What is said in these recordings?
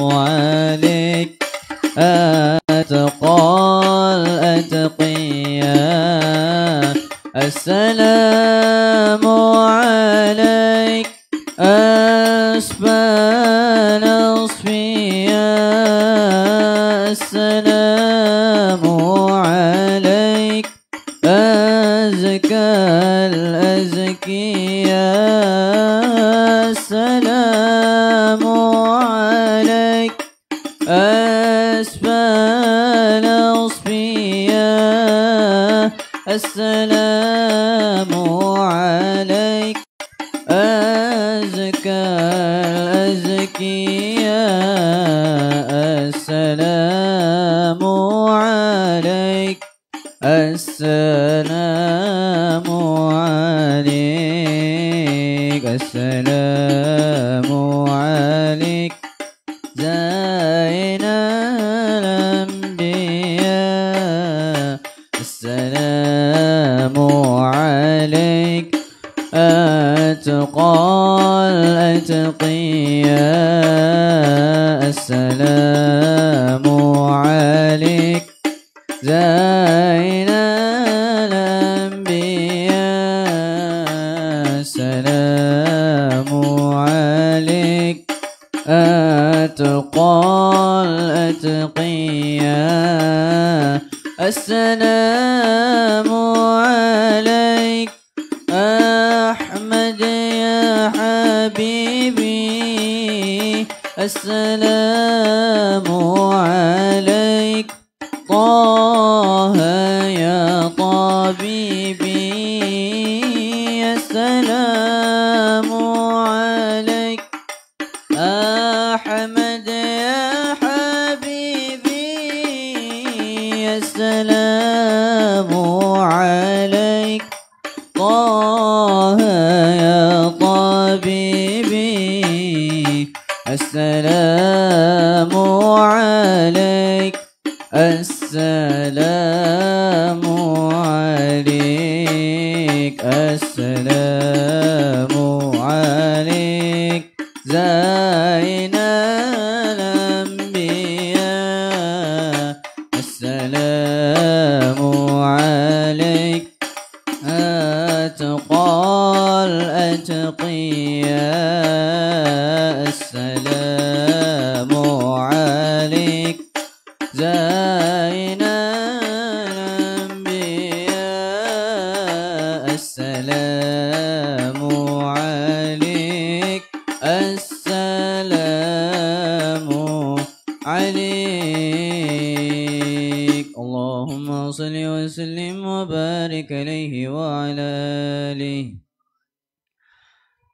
عليك أتقى الأتقياء السلام عليك أسبى الأصفياء السلام عليك أزكى الأزكياء السلام عليك أسفى الأصفياء السلام عليك أزكى الأزكياء السلام عليك السلام عليك السلام عليك زين الأنبياء السلام عليك أتقى الأتقياء السلام عليك زين الأنبياء السلام عليك أتقى الأتقياء السلام عليك أحمد يا حبيبي السلام عليك طه يا طبيبي السلام عليك أحمد يا حبيبي السلام عليك طه يا طبيبي السلام عليك السلام عليك السلام عليك زين الأنبياء السلام عليك أتقى الأتقياء السلام عليك زين الأنبياء السلام عليك السلام عليك اللهم صل وسلم وبارك عليه وعلى آله.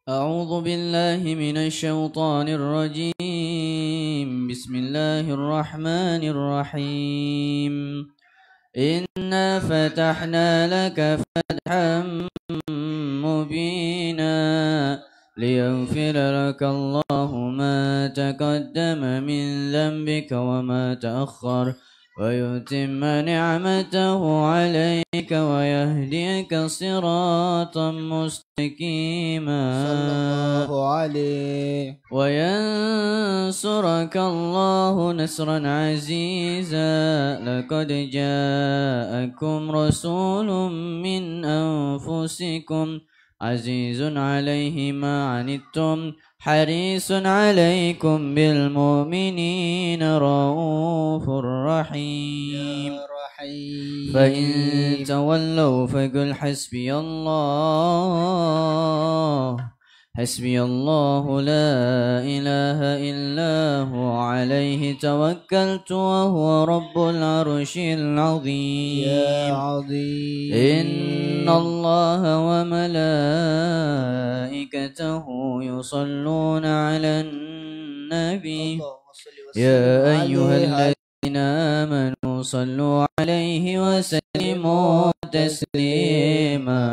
أعوذ بالله من الشيطان الرجيم بسم الله الرحمن الرحيم إنا فتحنا لك فتحا مبينا ليغفر لك الله ما تقدم من ذنبك وما تأخر ويتم نعمته عليك ويهديك صراطا مستقيما صلى الله عليه وينصرك الله نصرا عزيزا لقد جاءكم رسول من أنفسكم عزيز عليه ما عنتم حريص عليكم بالمؤمنين رؤوف رحيم فإن تولوا فقل حسبي الله حسبي الله لا إله إلا هو عليه توكلت وهو رب العرش العظيم يا عظيم إن الله وملائكته يصلون على النبي يا أيها الذين آمنوا صلوا عليه وسلموا تسليما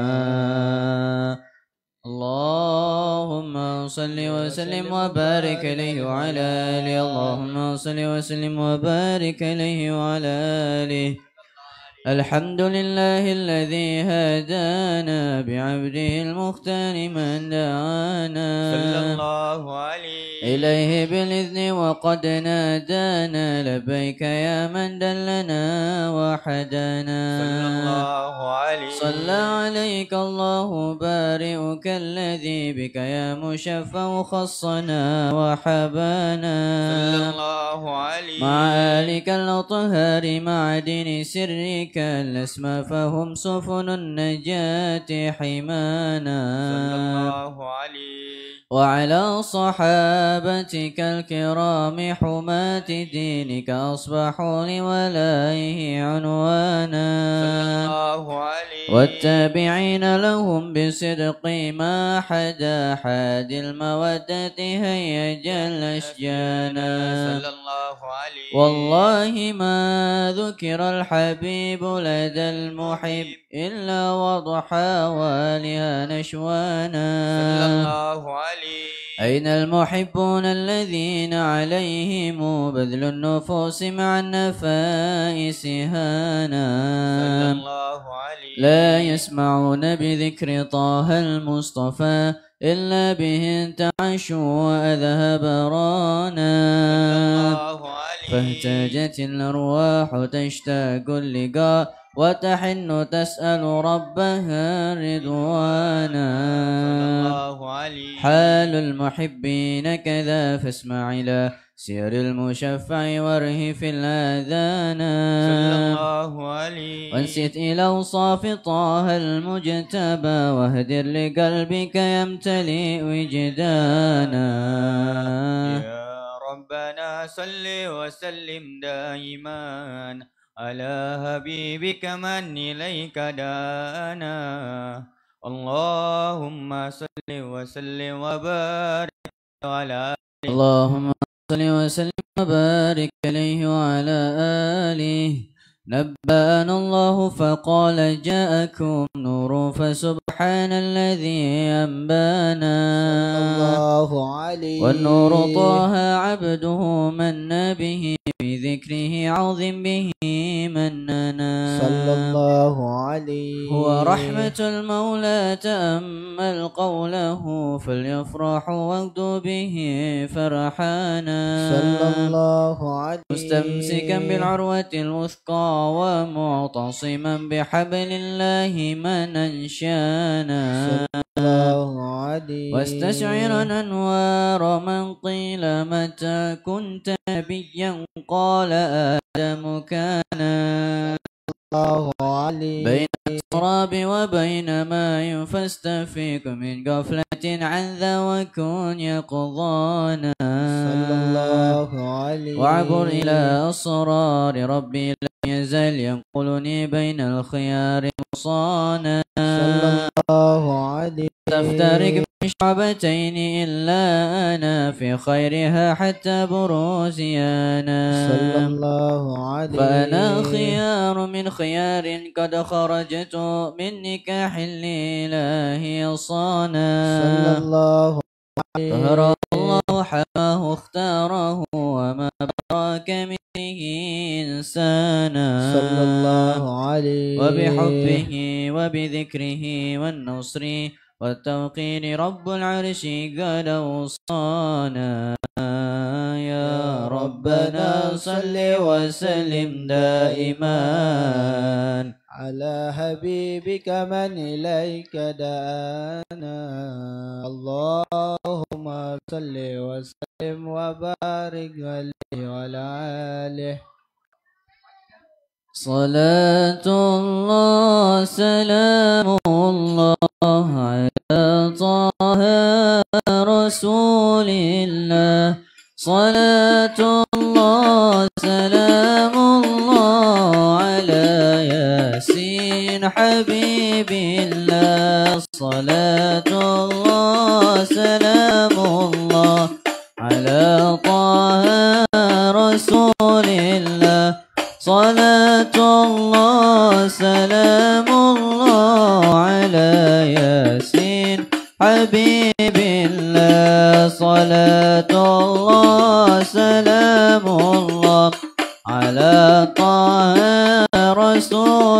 اللهم صل وسلم وبارك عليه وعلى آله اللهم صل وسلم وبارك عليه وعلى آله الحمد لله الذي هدانا بعبده المختار من دعانا صلى الله عليه إليه بالإذن وقد نادانا لبيك يا من دلنا وحدانا صلى الله عليه صلى عليك الله بارئك الذي بك يا مشفع خصنا وحبانا صلى الله عليه مع آلك الأطهار معدن سرك الأسمى فهم سفن النجاة حمانا صلى الله عليه وعلى صحابتك الكرام حماة دينك أصبحوا لولائه عنوانا صلى الله عليه والتابعين لهم بصدق ما حدا حاد المودة هيج الأشجانا صلى الله عليه والله ما ذكر الحبيب لدى المحب إلا وضحى والها نشوانا صلى الله عليه أين المحبون الذين عليهم بذل النفوس مع النفائس هانا صلى الله عليه لا يسمعون بذكر طه المصطفى إلا به انتعشوا وأذهب رانا صلى الله عليه فاهتاجت الأرواح تشتاق اللقاء وتحن تسأل ربها رضوانا صلى الله عليه حال المحبين كذا فاسمع إلى سير المشفع واره في الآذان صلى الله عليه وانست إلى أوصاف طه المجتبى واهدر لقلبك يمتلئ وجدانا يا ربنا صل وسلم دائما على حبيبك من إليك دانا اللهم صل وسلم وبارك على اللهم صل وسلم وبارك عليه وعلى آله نبأنا الله فقال جاءكم نور فسبحان الذي أنبانا الله عليه والنور طه عبده من به بذكره عظم به مننا صلى الله عليه هو رحمة المولى تأمل قوله فليفرح واغدوا به فرحانا صلى الله عليه مستمسكا بالعروة الوثقى ومعتصما بحبل الله من أنشانا الله عليه واستشعرا أنوار من قيل متى كنت نبيا قال آدم كان الله عليه بين التراب وبين ماء فاستفيق من غفلة عن ذا وكن يقظانا صلى الله عليه وعبر إلى أسرار ربي لم يزل ينقلني بين الخيار مصانا صلى الله عليه تفترق من شعبتين إلا أنا في خيرها حتى بروزيانا صلى الله عليه فأنا خيار من خيار قد خرجت من نكاح الإله صانا صلى الله عليه طهر الله حماه اختاره وما براك منه إنسانا صلى الله عليه وبحبه وبذكره والنصر والتوقير رب العرش قد أوصانا يا ربنا صل وسلم دائما على حبيبك من إليك دعانا اللهم صل وسلم وبارك عليه وعلى آله صلاة الله سلام الله على طه رسول الله صلاة الله سلام الله على ياسين حبيب الله صلاة الله سلام الله على طه رسول الله صلاة الله سلام الله على ياسين حبيب الله صلاة الله سلام الله على طه رسول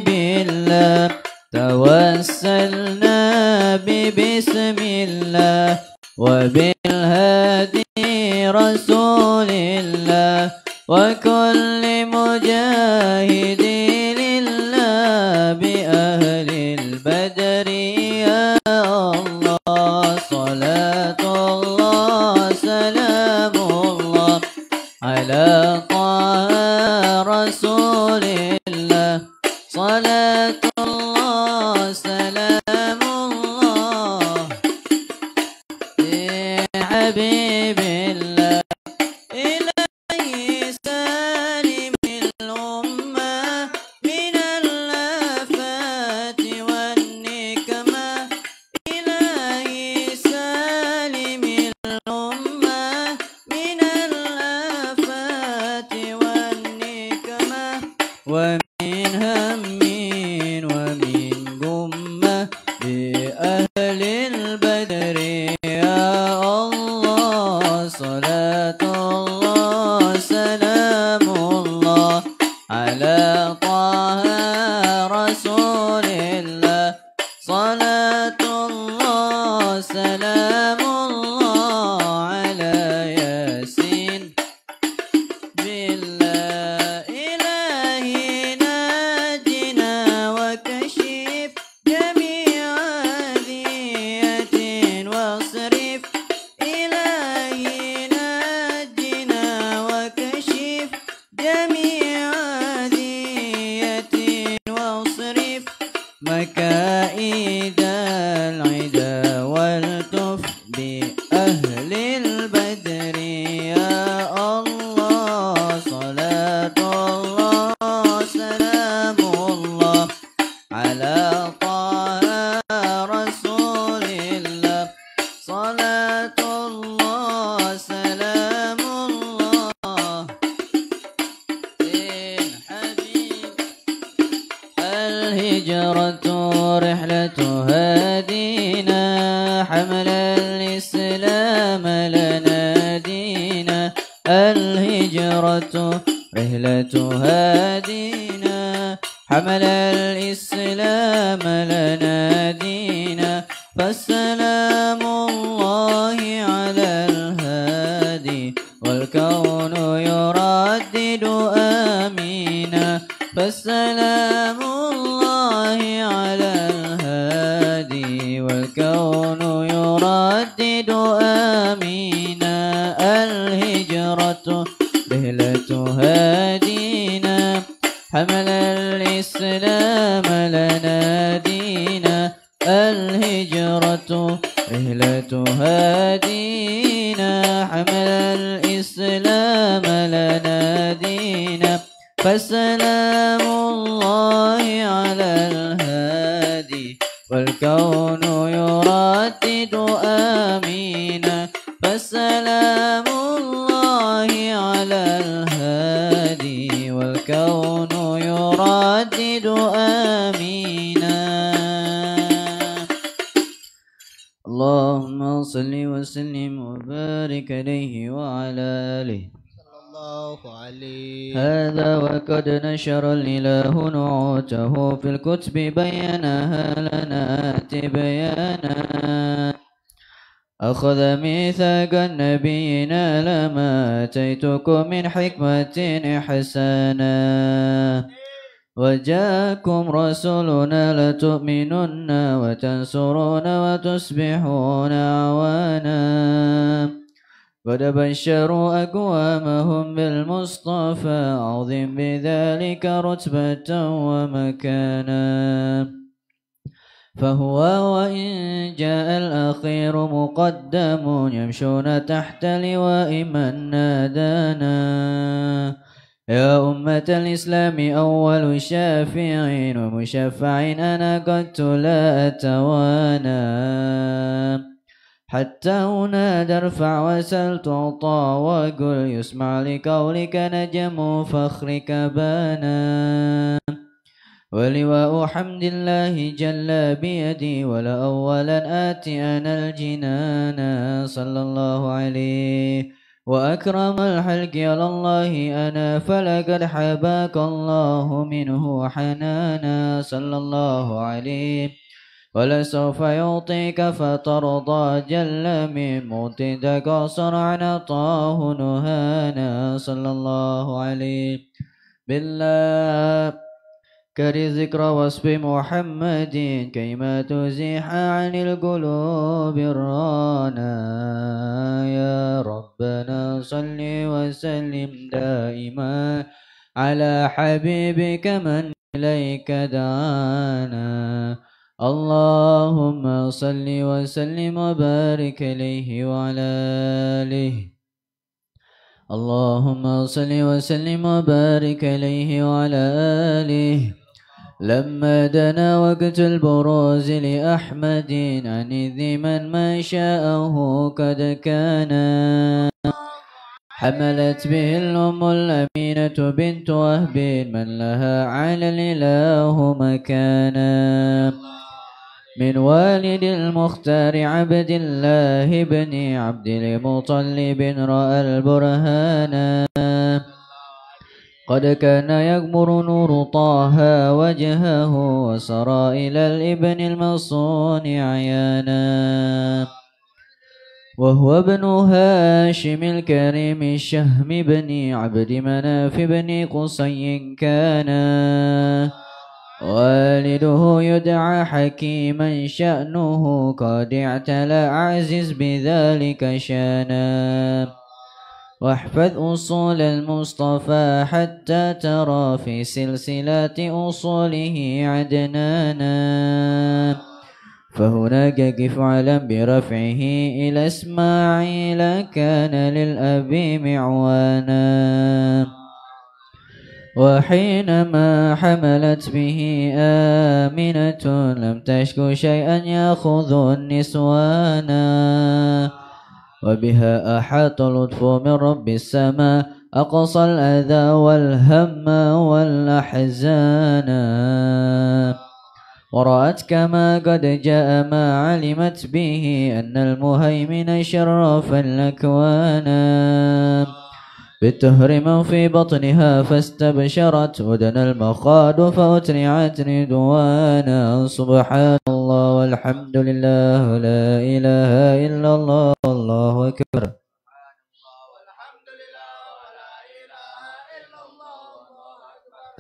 بالله توسلنا ببسم الله وبالهادي رسول الله وكل مجاهد لله بأهل البدر يا الله صلاة الله سلام الله على طه رسول الله صلاة الله سلام الله حبيب الله إلهي سالم الأمة من الآفات والنكمة إلهي سالم الأمة من الآفات والنكمة ومن هم ومن غمة بأهل البدر يا الله صلاة الله سلام الله على طه رسول الله صلاة الله سلام الله على ياسين بالله إلهي ناجنا وكشف جميع أذية واصرف إلهي ناجنا وكشف جميع أذية واصرف مكائد العدا والتف بأهل البدر يا الله صلاة الله سلام الله على طه رسول الله صلاة الله سلام الله حبيب الهجرة رحلة هادينا حمل الإسلام لنا دينا الهجرة رحلة هادينا حمل الإسلام لنا دينا فالسلام الله على الهادي والكون يردد آمينا فالسلام الله على الهادي والكون يردد آمينا الهجرة رحلة هادينا حمل الإسلام لنا دينا الهجرة رحلة هادينا حمل الإسلام لنا دينا فالسلام الله على الهادي والكون يردد آمينا فالسلام الله على الهادي والكون يردد آمينا اللهم صل وسلم وبارك عليه وعلى آله الله عليه هذا وقد نشر الإله نعوته في الكتب بينها لنا تبيانا أخذ ميثاق النبيين لما أتيتكم من حكمة إحسانا وجاءكم رسولنا لتؤمنن وتنصرون وتصبحون عوانا قد بشروا أقوامهم بالمصطفى عظيم بذلك رتبة ومكانا فهو وإن جاء الأخير مقدم يمشون تحت لواء من نادانا يا أمة الإسلام أول شافعين ومشفعين أنا قد لا أتوانا حتى أنادى ارفع وسل تعطى وقل يسمع لقولك نجم فخرك بانا ولواء حمد الله جل بيدي ولأولا آتي أنا الجنان صلى الله عليه وأكرم الحلق على الله أنا فلقد حباك الله منه حنانا صلى الله عليه ولسوف يعطيك فترضى جل من موتك صرعنا طاه نهانا صلى الله عليه بالله كري ذكر وصف محمد كيما تزيح عن القلوب الرانا يا ربنا صل وسلم دائما على حبيبك من إليك دعانا اللهم صل وسلم وبارك عليه وعلى آله اللهم صل وسلم وبارك عليه وعلى آله لما دنا وقت البروز لأحمد عن ذي من ما شاءه قد كان حملت به الأم الأمينة بنت وهب من لها على الإله مكانا من والد المختار عبد الله بن عبد المطلب رأى البرهانا قد كان يغمر نور طه وجهه وسرى إلى الابن المصون عيانا وهو ابن هاشم الكريم الشهم بن عبد مناف بن قصي كان والده يدعى حكيما شأنه قد اعتلى أعزز بذلك شانا واحفظ أصول المصطفى حتى ترى في سلسلة أصوله عدنانا فهناك قف علم برفعه إلى إسماعيل كان للأب معوانا وحينما حملت به آمنة لم تشك شيئا يأخذ النسوانا وبها أحاط لطف من رب السماء أقصى الأذى والهم والأحزان ورأت كما قد جاء ما علمت به أن المهيمن شرف الأكوان بالتهر في بطنها فاستبشرت ودنا المخاض فأترعت رضوانا سبحان الله والحمد لله لا إله إلا الله والله أكبر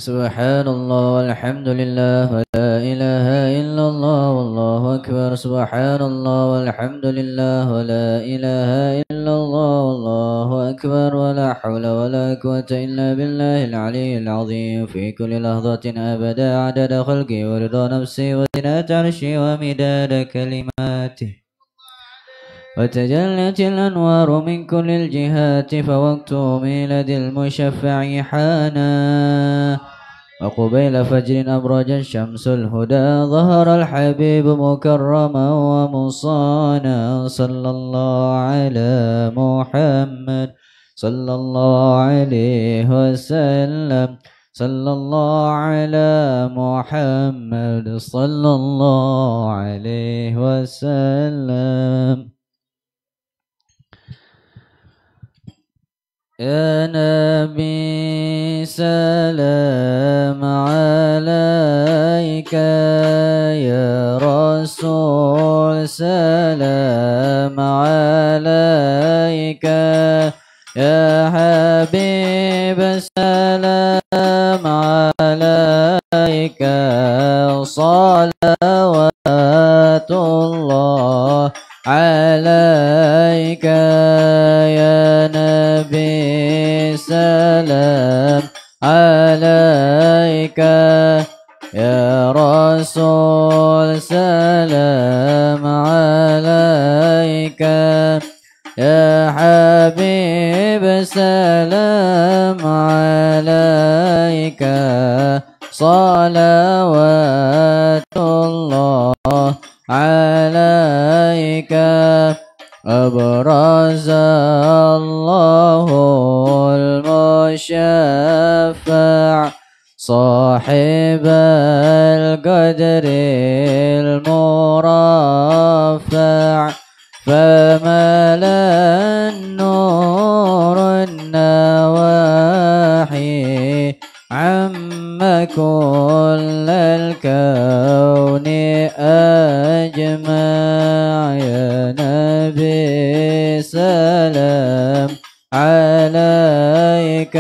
سبحان الله والحمد لله ولا إله إلا الله والله أكبر سبحان الله والحمد لله ولا إله إلا الله والله أكبر ولا حول ولا قوة إلا بالله العلي العظيم في كل لحظة أبدا عدد خلقي ورضا نفسي وزنة عرشي ومداد كلماته وتجلت الأنوار من كل الجهات فوقت ميلاد المشفع حانا وقبيل فجر أبرج الشمس الهدى ظهر الحبيب مكرما ومصانا صلى الله على محمد صلى الله عليه وسلم صلى الله على محمد صلى الله عليه وسلم يا نبي سلام عليك يا رسول سلام عليك يا حبيب سلام عليك صلوات الله عليك يا نبي سلام عليك يا رسول سلام عليك يا حبيب سلام عليك صلوات الله عليك أبرز الله المشفع صاحب القدر المرفع فملا النور الكون أجمع يا نبي سلام عليك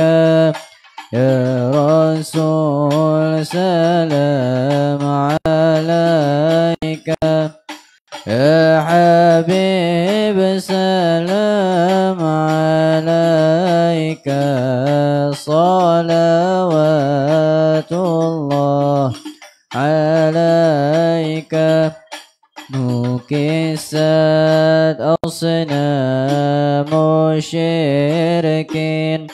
يا رسول سلام عليك يا حبيب سلام عليك صلوات الله عليك نكست أصنام مشركين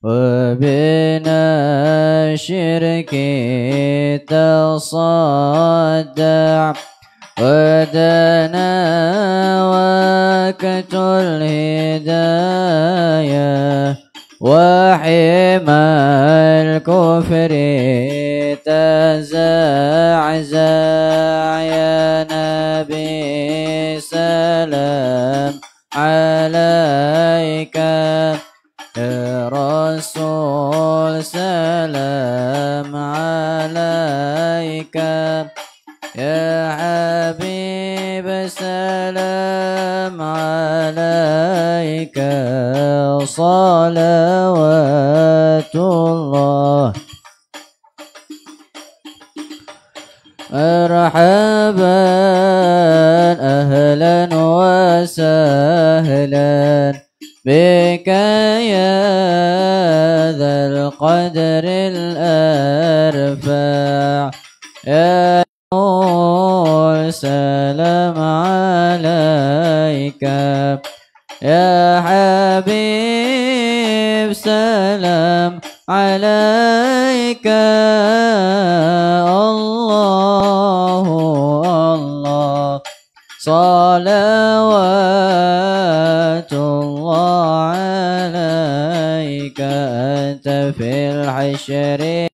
وبنا الشرك تصدع ودنا وقت الهداية وحمى الكفر تزعزع يا نبي سلام عليك يا رسول سلام عليك يا حبيب سلام عليك صلوات الله مرحبا أهلا وسهلا بك يا ذا القدر الأرفع يا نور سلام عليك يا حبيب سلام عليك الله الله صلوات الله عليك أنت في الحشر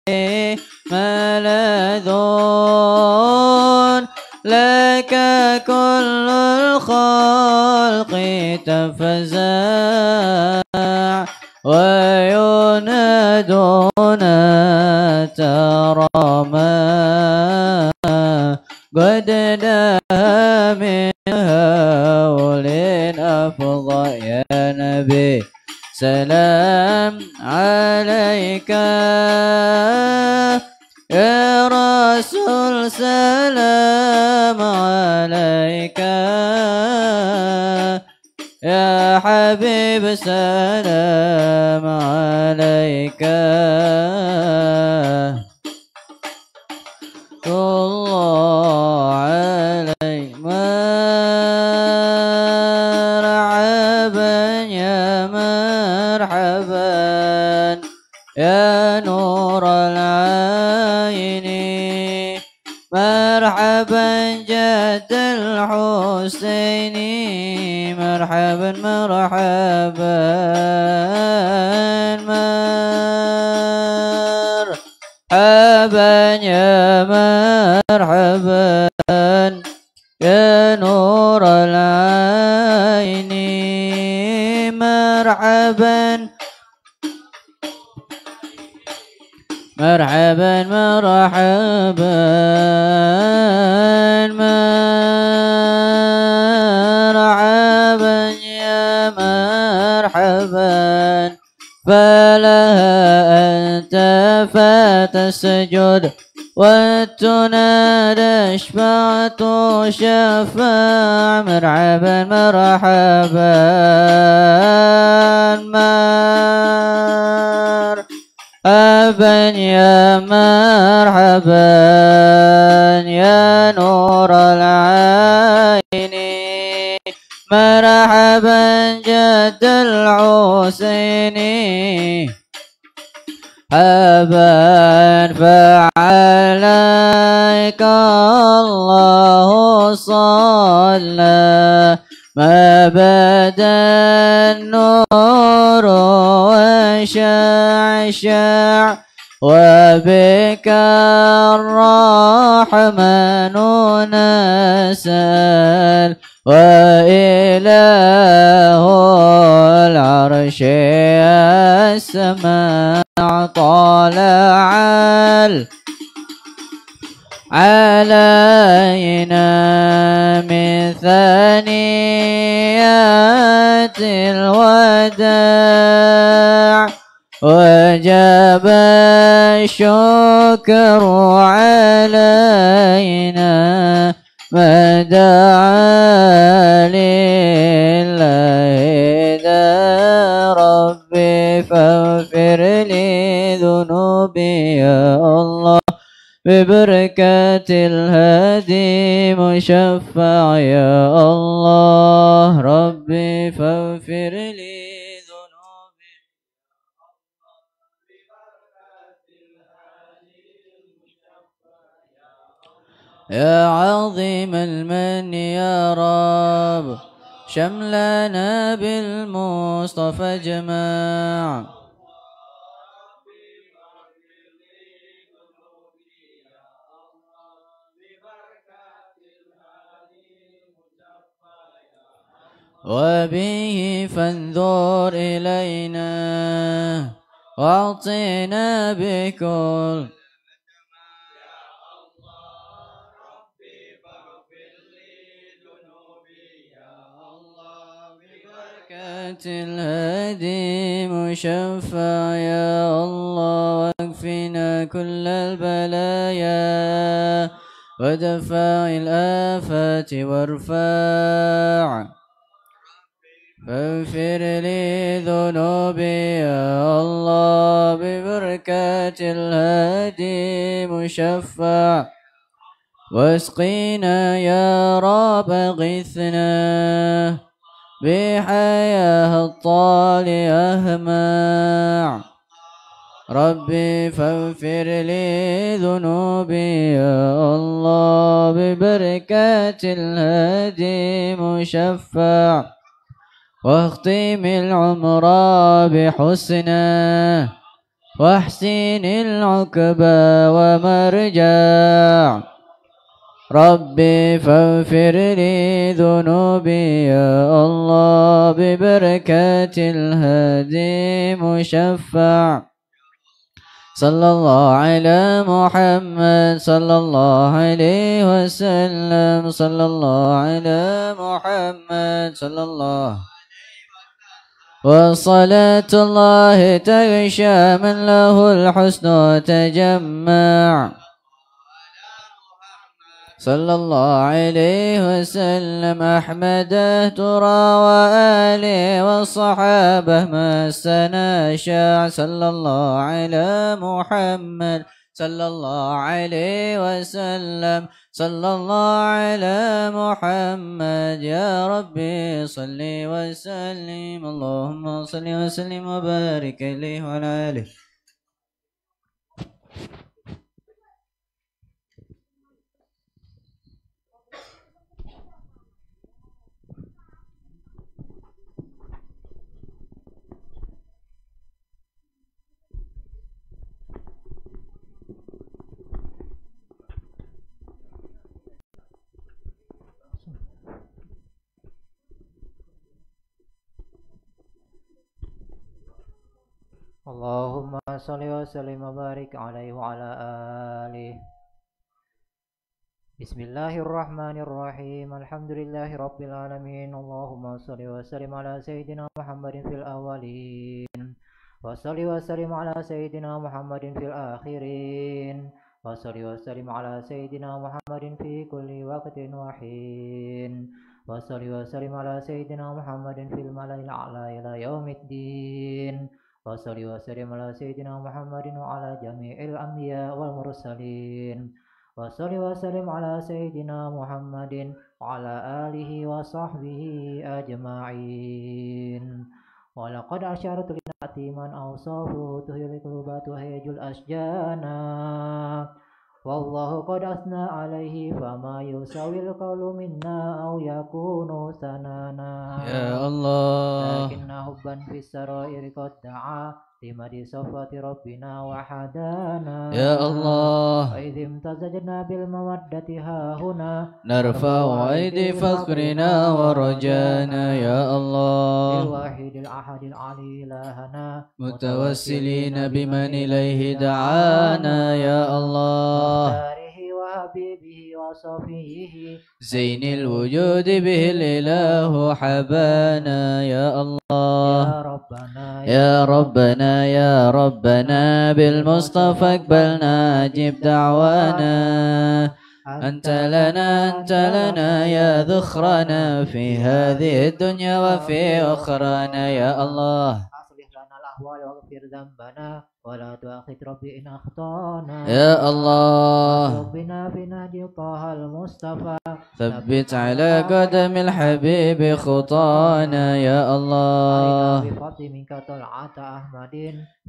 ملاذ لك كل الخلق تفزع وينادون ترى ما قد دها من هول أفضل يا نبي سلام عليك يا رسول سلام عليك يا حبيب سلام عليك الله عليك مرحبا يا مرحبا يا نور العين مرحبا جد الحسين مرحبا مرحبا مرحبا يا مرحبا يا نور العين مرحبا مرحبا مرحبا مرحبا يا مرحبا فلها أنت فتسجد وتنادى اشفعت شفاع مرحبا مرحبا مرحبا يا مرحبا يا نور العين مرحبا جد الحسين مرحبا فعليك الله صلى ما بدا النور وشعشع وبك الرحمن نسأل وإله العرش السماع طالع علينا من ثنيات الوداع وجب الشكر علينا ما دعا لله دا ربي فاغفر لي ذنوبي يا الله ببركة الهادي مشفع يا الله ربي فاغفر لي ذنوبي يا عظيم المن يا رب شملنا بالمصطفى جماع وبه فانظر إلينا واعطنا بكل الهادي مشفع يا الله واكفنا كل البلايا ودفع الآفات وارفع فاغفر لي ذنوبي يا الله ببركة الهادي مشفع واسقينا يا رب غثنا بحياه الطال أهمع ربي فاغفر لي ذنوبي يا الله ببركة الهادي مشفع واختم العمر بحسنه واحسن العقبى ومرجع ربي فاغفر لي ذنوبي يا الله ببركة الهادي مشفع صلى الله على محمد صلى الله عليه وسلم صلى الله على محمد صلى الله وصلاة الله تغشى من له الحسن تجمع صلى الله عليه وسلم أحمد ترى وآله والصحابة ما استناشع صلى الله على محمد صلى الله عليه وسلم صلى الله على محمد يا ربي صل وسلم اللهم صل وسلم وبارك عليه وعلى آله. Allahumma salli wa sallim wa barik alaihi wa ala alihi. Bismillahirrahmanirrahim. Alhamdulillahi rabbil alamin. Allahumma salli wa sallim ala sayyidina Muhammadin fil awwalin wa salli wa sallim ala sayyidina Muhammadin fil akhirin wa salli wa sallim ala sayyidina Muhammadin fi kulli waqtin wa hin wa salli wa sallim ala sayyidina Muhammadin fil mala'il a'la ila yaumiddin wa salli wa sallim ala sayyidina Muhammadin wa ala jami'il anbiya wal mursalin wa salli wa sallim ala sayyidina Muhammadin wa ala alihi wa sahbihi ajma'in. Wa laqad asyaratu lina'ti man awsafuhu tuhyil qulubat wa hayjul asjana wallahu qad asna alaihi fama yusawil qawlu minna aw yakunu sanana ya Allah lakinna hubban fis sarairi qad da'a lima di safati rabbina wa hadana ya Allah wa idhim tazajna bil mawaddati hahuna narfa'u aidi faqrina wa rajana ya Allah bil wahidil ahadil ali ilahana mutawassilina biman ilaihi da'ana ya Allah tarihi wa bi نبيه وصفيه زين الوجود به الإله حبانا يا الله. يا ربنا يا ربنا يا ربنا بالمصطفى اقبلنا أجب دعوانا. أنت لنا يا ذخرنا في هذه الدنيا وفي أخرانا يا الله. أصلح لنا الأحوال واغفر ذنبنا ولا تؤاخذ ربي إن أخطأنا يا الله. ربنا في نهج طه المصطفى ثبت على قدم الحبيب خطانا يا الله. بفضل منك طلعة أحمد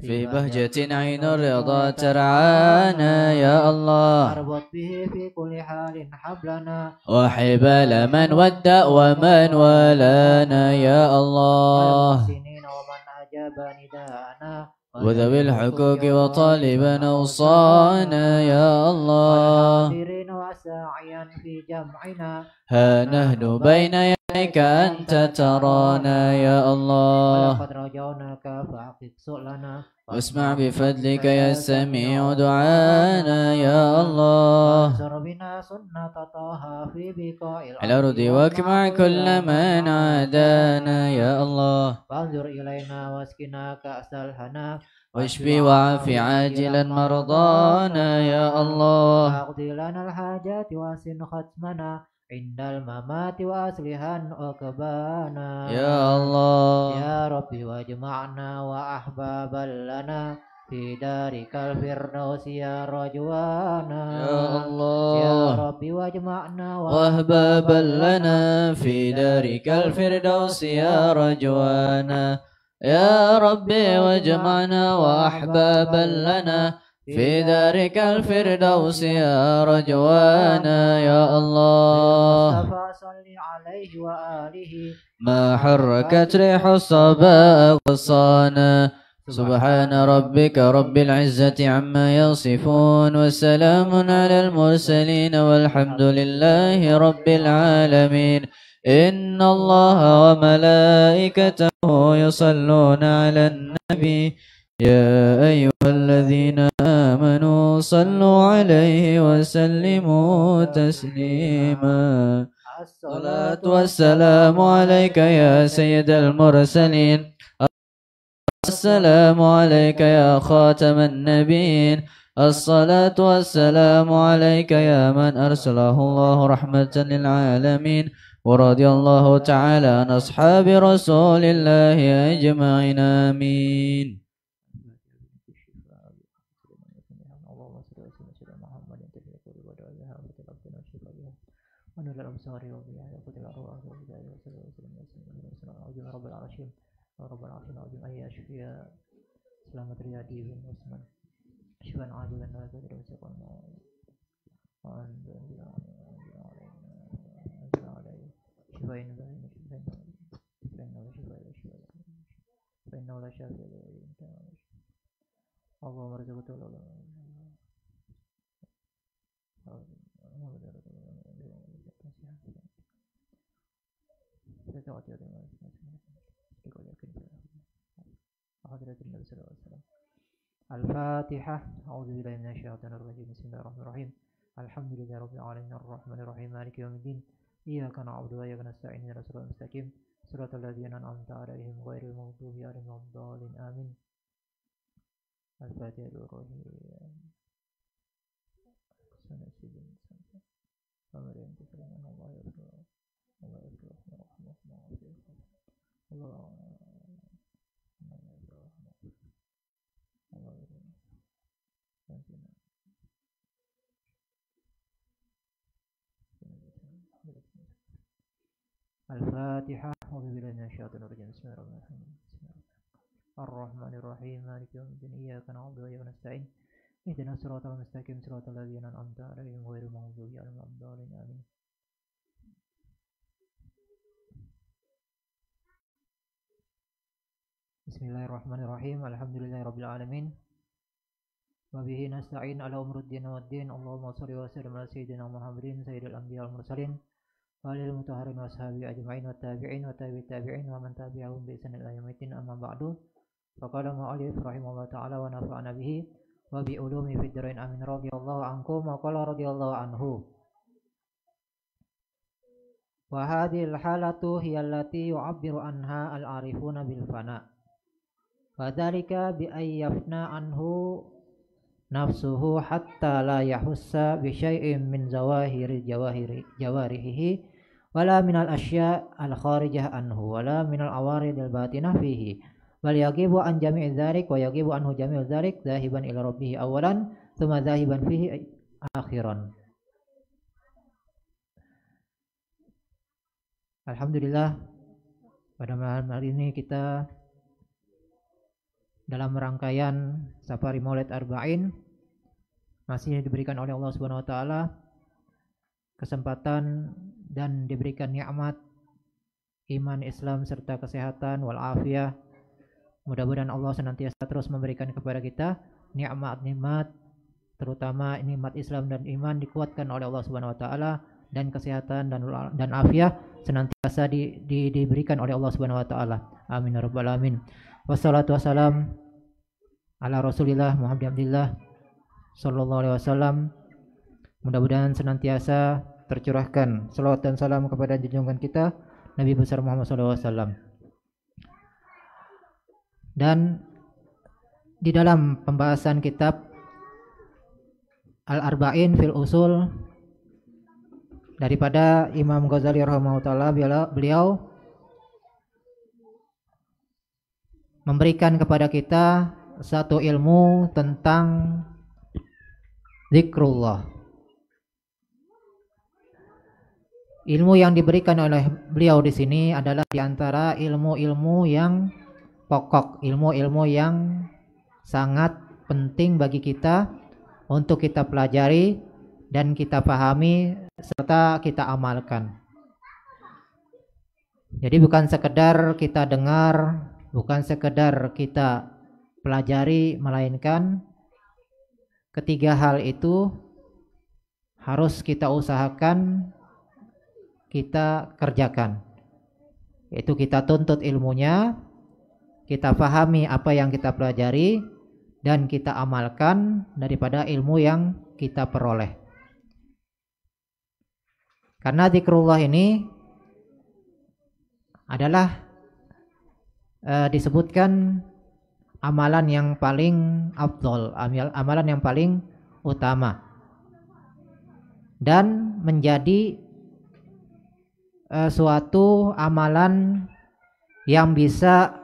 في بهجة عين الرضا ترعانا يا الله. أربط به في كل حال حبلنا وحبال من ودى ومن ولانا يا الله. والمحسنين ومن أجاب نداءنا وذوي الحقوق وطالبا أوصانا يا الله. والحاضرين وساعيا في جمعنا ها نحن بين يديك أنت ترانا يا الله. ولقد رجوناك فأحقق سؤلنا واسمع بفضلك يا سميع دعانا يا الله. وانصر بنا سنة طه في بقاء الأرض واكمع كل من عادانا يا الله. وانظر إلينا واسقنا كأس الهنا واشفي وعافي عاجلا مرضانا يا الله. واقضي لنا الحاجات واسن ختمنا عند الممات وأصلحا عقبانا يا الله. يا ربي واجمعنا وأحبابا لنا في دارك الفردوس يا رجوانا يا الله. يا ربي واجمعنا وأحبابا لنا في دارك الفردوس يا رجوانا. يا ربي واجمعنا وأحبابا لنا في دارك الفردوس يا رجوانا يا الله. المصطفى صل عليه وآله ما حركت ريح الصبا غصانا. سبحان ربك رب العزة عما يصفون وسلام على المرسلين والحمد لله رب العالمين. إن الله وملائكته يصلون على النبي يا أيها الذين آمنوا صلوا عليه وسلموا تسليما. الصلاة والسلام عليك يا سيد المرسلين. السلام عليك يا خاتم النبيين. الصلاة والسلام عليك يا من أرسله الله رحمة للعالمين. ورضي الله تعالى عن أصحاب رسول الله أجمعين آمين. رب العرش العظيم أن يشفي سلامة رياضي بن عثمان شفاء عاجلا لا يزال وسقا وأنزل عليه شفاء باين فإنه لا شافي غيره اللهم ارزقه الفاتحة. أعوذ بالله من الشيطان الرجيم. بسم الله الرحمن الرحيم. الحمد لله رب العالمين الرحمن الرحيم مالك يوم الدين. إياك نعبد وإياك نستعين اهدنا الصراط المستقيم صراط الذين أنعمت عليهم غير المغضوب عليهم ولا الضالين آمين. الفاتحة الروحي الفاتحة. أعوذ بالله من الشيطان الرجيم. بسم الله الرحمن الرحيم. الرحمن الرحيم مالك يوم الدين. إياك نعبد وإياك نستعين اهدنا الصراط المستقيم صراط الذين أنعمت عليهم غير المغضوب عليهم ولا الضالين آمين. بسم الله الرحمن الرحيم. الحمد لله رب العالمين وبه نستعين على أمر الدين والدين. اللهم صل وسلم على سيدنا محمد سيد الأنبياء والمرسلين وعلى المطهرين وأصحابه أجمعين والتابعين وتابع التابعين ومن تبعهم بإحسان إلى يوم الدين. أما بعد فقال المؤلف رحمه الله تعالى ونفعنا به وبعلومه في الدارين آمين. رضي الله عنكم وقال رضي الله عنه. wa hadhil halatu hiya allati yu'abbiru anha al-arifuna bil fana wa dzalika bi ayyafna anhu nafsuhu hatta la yahussa bi syai'in min jawarihi wala minal asya al kharijah anhu wala minal awarid al batinah fihi bal yagibu an jami'i dzalik wa yagibu anhu jami'u dzalik zahiban ila rabbih awalan thumma zahiban fihi akhiran. Alhamdulillah, pada malam hari ini kita dalam rangkaian Safari Maulid Arba'in masih diberikan oleh Allah Subhanahu wa taala kesempatan dan diberikan nikmat iman, Islam serta kesehatan wal afiyah. Mudah-mudahan Allah senantiasa terus memberikan kepada kita nikmat-nikmat, terutama nikmat Islam dan iman dikuatkan oleh Allah Subhanahu wa taala, dan kesehatan dan afiyah senantiasa diberikan oleh Allah Subhanahu wa taala. Amin ya rabbal alamin. Wassalatu wassalam ala Rasulillah Muhammad Abdillah sallallahu alaihi wasallam. Mudah-mudahan senantiasa tercurahkan salawat dan salam kepada junjungan kita Nabi besar Muhammad sallallahu alaihi wasallam. Dan di dalam pembahasan kitab Al-Arba'in fil Usul daripada Imam Ghazali rahimahullah taala, beliau memberikan kepada kita satu ilmu tentang zikrullah. Ilmu yang diberikan oleh beliau di sini adalah di antara ilmu-ilmu yang pokok, ilmu-ilmu yang sangat penting bagi kita untuk kita pelajari dan kita pahami serta kita amalkan. Jadi bukan sekedar kita dengar, bukan sekedar kita pelajari, melainkan ketiga hal itu harus kita usahakan, kita kerjakan. Yaitu kita tuntut ilmunya, kita pahami apa yang kita pelajari, dan kita amalkan daripada ilmu yang kita peroleh. Karena zikrullah ini adalah disebutkan amalan yang paling afdol, amalan yang paling utama, dan menjadi suatu amalan yang bisa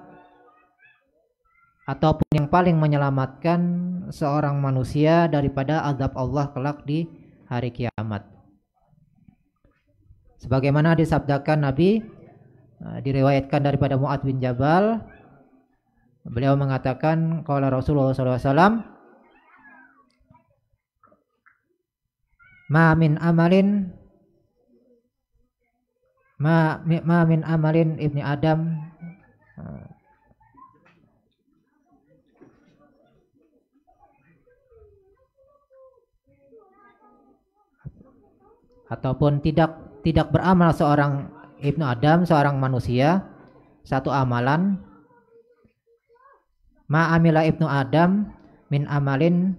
ataupun yang paling menyelamatkan seorang manusia daripada azab Allah kelak di hari kiamat. Sebagaimana disabdakan Nabi, diriwayatkan daripada Mu'adz bin Jabal, beliau mengatakan qala Rasulullah SAW, ma min amalin ibni Adam ataupun tidak beramal seorang ibnu Adam, seorang manusia, satu amalan, ma amila ibnu Adam min amalin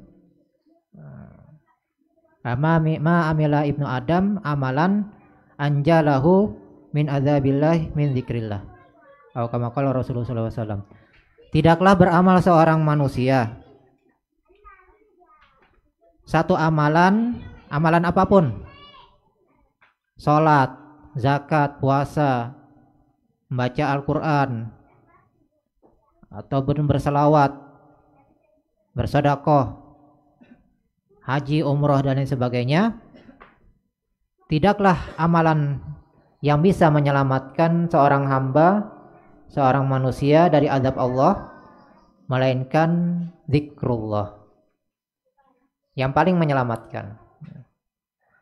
ma amila ibnu Adam amalan anjalahu min adzabillah min zikrillah. Atau kama qala Rasulullah SAW, tidaklah beramal seorang manusia satu amalan apapun, sholat, zakat, puasa, membaca Al-Quran, atau berselawat, bersedekah, haji, umroh, dan lain sebagainya. Tidaklah amalan yang bisa menyelamatkan seorang hamba, seorang manusia dari azab Allah, melainkan zikrullah yang paling menyelamatkan.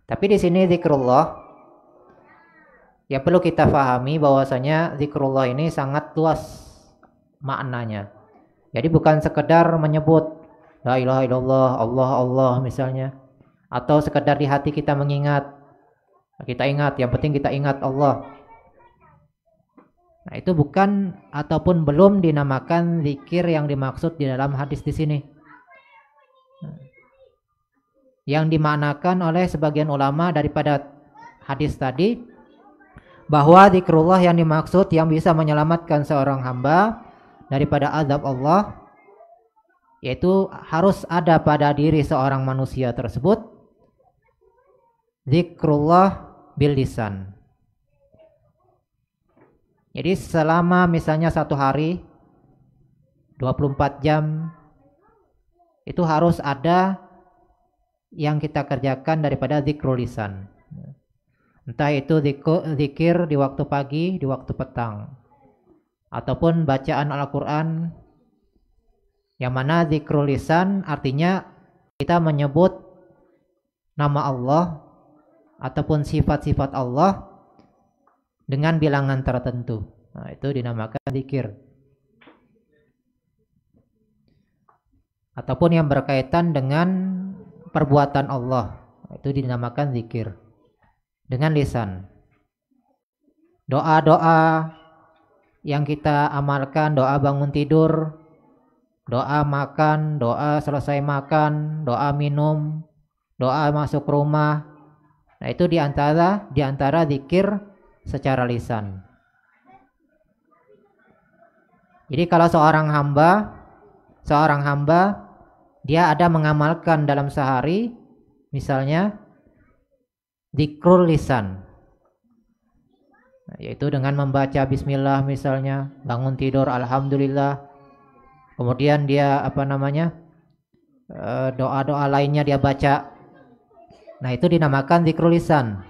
Tapi di sini zikrullah, ya perlu kita pahami bahwasanya zikrullah ini sangat luas maknanya. Jadi bukan sekedar menyebut la ilaha illallah, Allah Allah misalnya, atau sekedar di hati kita mengingat, kita ingat, yang penting kita ingat Allah. Nah, itu bukan ataupun belum dinamakan zikir yang dimaksud di dalam hadis di sini. Yang dimaknakan oleh sebagian ulama daripada hadis tadi bahwa zikrullah yang dimaksud yang bisa menyelamatkan seorang hamba daripada azab Allah, yaitu harus ada pada diri seorang manusia tersebut zikrullah bil lisan. Jadi selama misalnya satu hari 24 jam itu harus ada yang kita kerjakan daripada zikrul lisan. Entah itu zikir di waktu pagi, di waktu petang, ataupun bacaan Al-Quran, yang mana zikrul lisan artinya kita menyebut nama Allah ataupun sifat-sifat Allah dengan bilangan tertentu. Nah, itu dinamakan zikir. Ataupun yang berkaitan dengan perbuatan Allah, itu dinamakan zikir dengan lisan. Doa-doa yang kita amalkan, doa bangun tidur, doa makan, doa selesai makan, doa minum, doa masuk rumah. Nah, itu diantara zikir secara lisan. Jadi kalau seorang hamba dia ada mengamalkan dalam sehari misalnya zikrul lisan, yaitu dengan membaca bismillah misalnya, bangun tidur alhamdulillah, kemudian dia doa-doa lainnya dia baca. Nah, itu dinamakan zikrul lisan.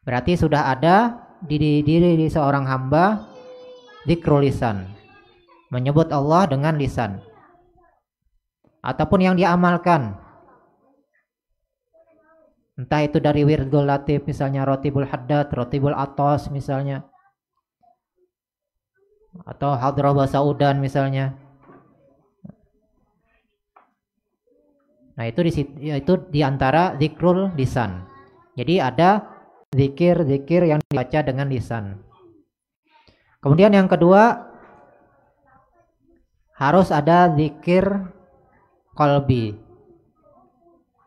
Berarti sudah ada di diri seorang hamba zikrul lisan, menyebut Allah dengan lisan. Ataupun yang dia amalkan, entah itu dari wirdul latif misalnya, rotibul haddad, rotibul atos misalnya, atau hadrah basaudan misalnya. Nah, itu diantara zikrul lisan. Jadi ada zikir-zikir yang dibaca dengan lisan. Kemudian yang kedua, harus ada zikir qalbi,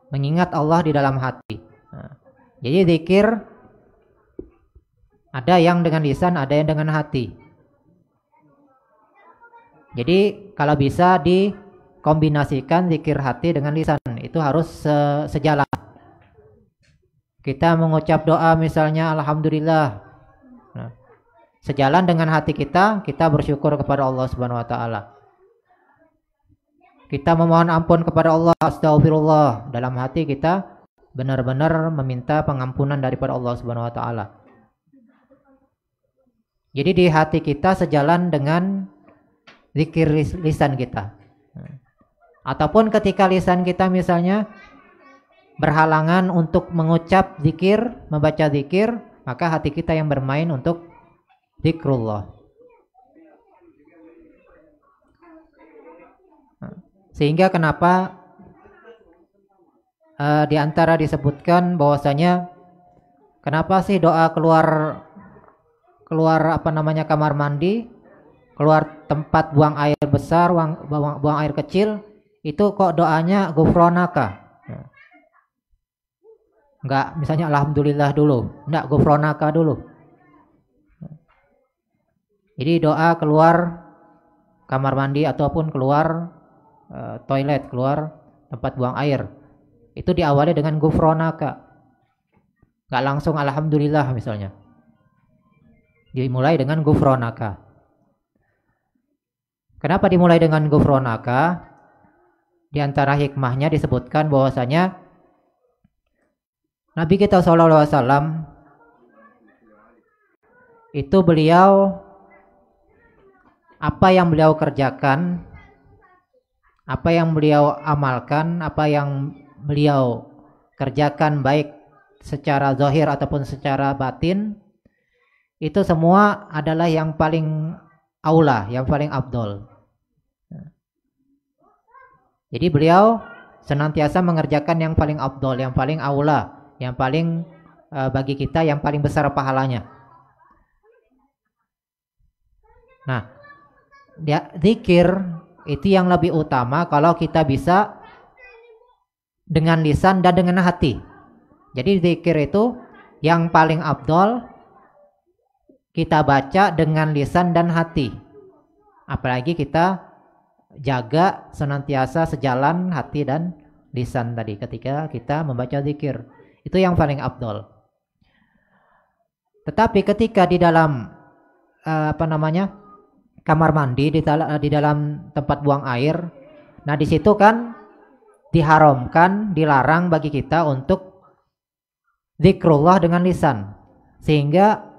mengingat Allah di dalam hati. Nah, jadi zikir ada yang dengan lisan, ada yang dengan hati. Jadi kalau bisa dikombinasikan zikir hati dengan lisan, itu harus sejalan. Kita mengucap doa misalnya alhamdulillah, nah, sejalan dengan hati kita bersyukur kepada Allah Subhanahu wa taala. Kita memohon ampun kepada Allah, astagfirullah, dalam hati kita benar-benar meminta pengampunan daripada Allah Subhanahu wa taala. Jadi di hati kita sejalan dengan zikir lisan kita. Ataupun ketika lisan kita misalnya berhalangan untuk mengucap zikir, membaca zikir, maka hati kita yang bermain untuk zikrullah. Sehingga kenapa di antara disebutkan bahwasanya kenapa sih doa keluar kamar mandi, keluar tempat buang air besar, buang air kecil, itu kok doanya ghufranaka? Enggak misalnya alhamdulillah dulu, enggak ghufranaka dulu. Jadi doa keluar kamar mandi ataupun keluar toilet, keluar tempat buang air, itu diawali dengan ghufranaka, enggak langsung alhamdulillah misalnya, dimulai dengan ghufranaka. Kenapa dimulai dengan ghufranaka? Di antara hikmahnya disebutkan bahwasanya Nabi kita SAW itu beliau, apa yang beliau kerjakan, apa yang beliau amalkan, apa yang beliau kerjakan baik secara zahir ataupun secara batin, itu semua adalah yang paling aula, yang paling afdol. Jadi beliau senantiasa mengerjakan yang paling afdol, yang paling aula, yang paling bagi kita yang paling besar pahalanya. Nah, zikir itu yang lebih utama kalau kita bisa dengan lisan dan dengan hati. Jadi zikir itu yang paling afdol, kita baca dengan lisan dan hati. Apalagi kita jaga senantiasa sejalan hati dan lisan tadi ketika kita membaca zikir. Itu yang paling afdol. Tetapi ketika di dalam kamar mandi, di dalam tempat buang air, nah di situ kan diharamkan, dilarang bagi kita untuk zikrullah dengan lisan, sehingga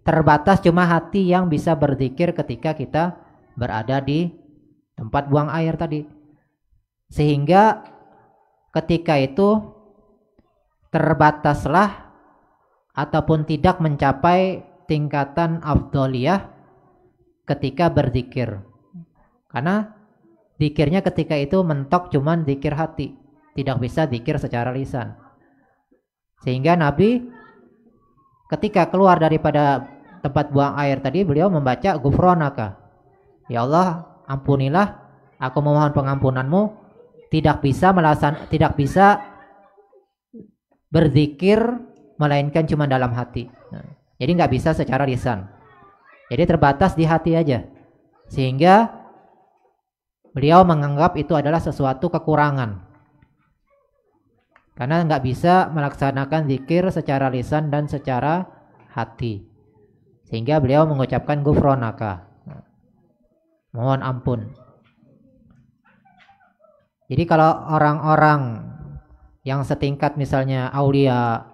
terbatas cuma hati yang bisa berzikir ketika kita berada di tempat buang air tadi. Sehingga ketika itu terbataslah ataupun tidak mencapai tingkatan afdoliyah ketika berzikir. Karena zikirnya ketika itu mentok cuman zikir hati, tidak bisa zikir secara lisan. Sehingga Nabi ketika keluar daripada tempat buang air tadi, beliau membaca Ghufranaka. Ya Allah, ampunilah, aku memohon pengampunanmu. Tidak bisa berzikir melainkan cuma dalam hati. Jadi nggak bisa secara lisan. Jadi terbatas di hati aja. Sehingga beliau menganggap itu adalah sesuatu kekurangan. Karena nggak bisa melaksanakan zikir secara lisan dan secara hati. Sehingga beliau mengucapkan Ghufranaka, mohon ampun. Jadi kalau orang-orang yang setingkat misalnya aulia,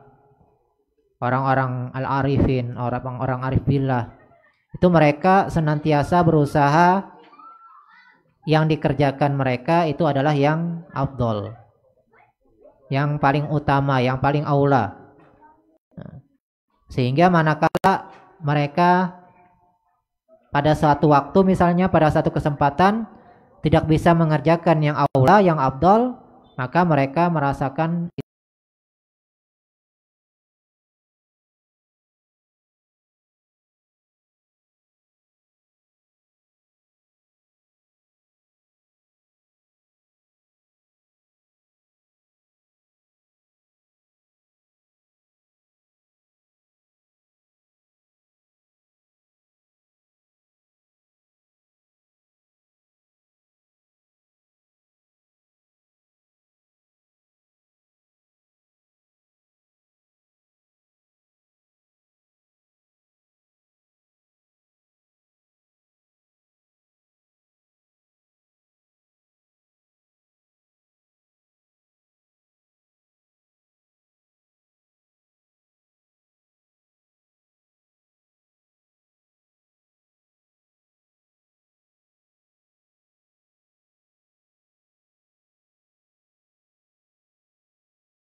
orang-orang al-arifin, orang-orang arif billah, itu mereka senantiasa berusaha yang dikerjakan mereka itu adalah yang afdol, yang paling utama, yang paling aula. Sehingga manakala mereka pada suatu waktu, misalnya pada satu kesempatan tidak bisa mengerjakan yang aula, yang afdol, maka mereka merasakan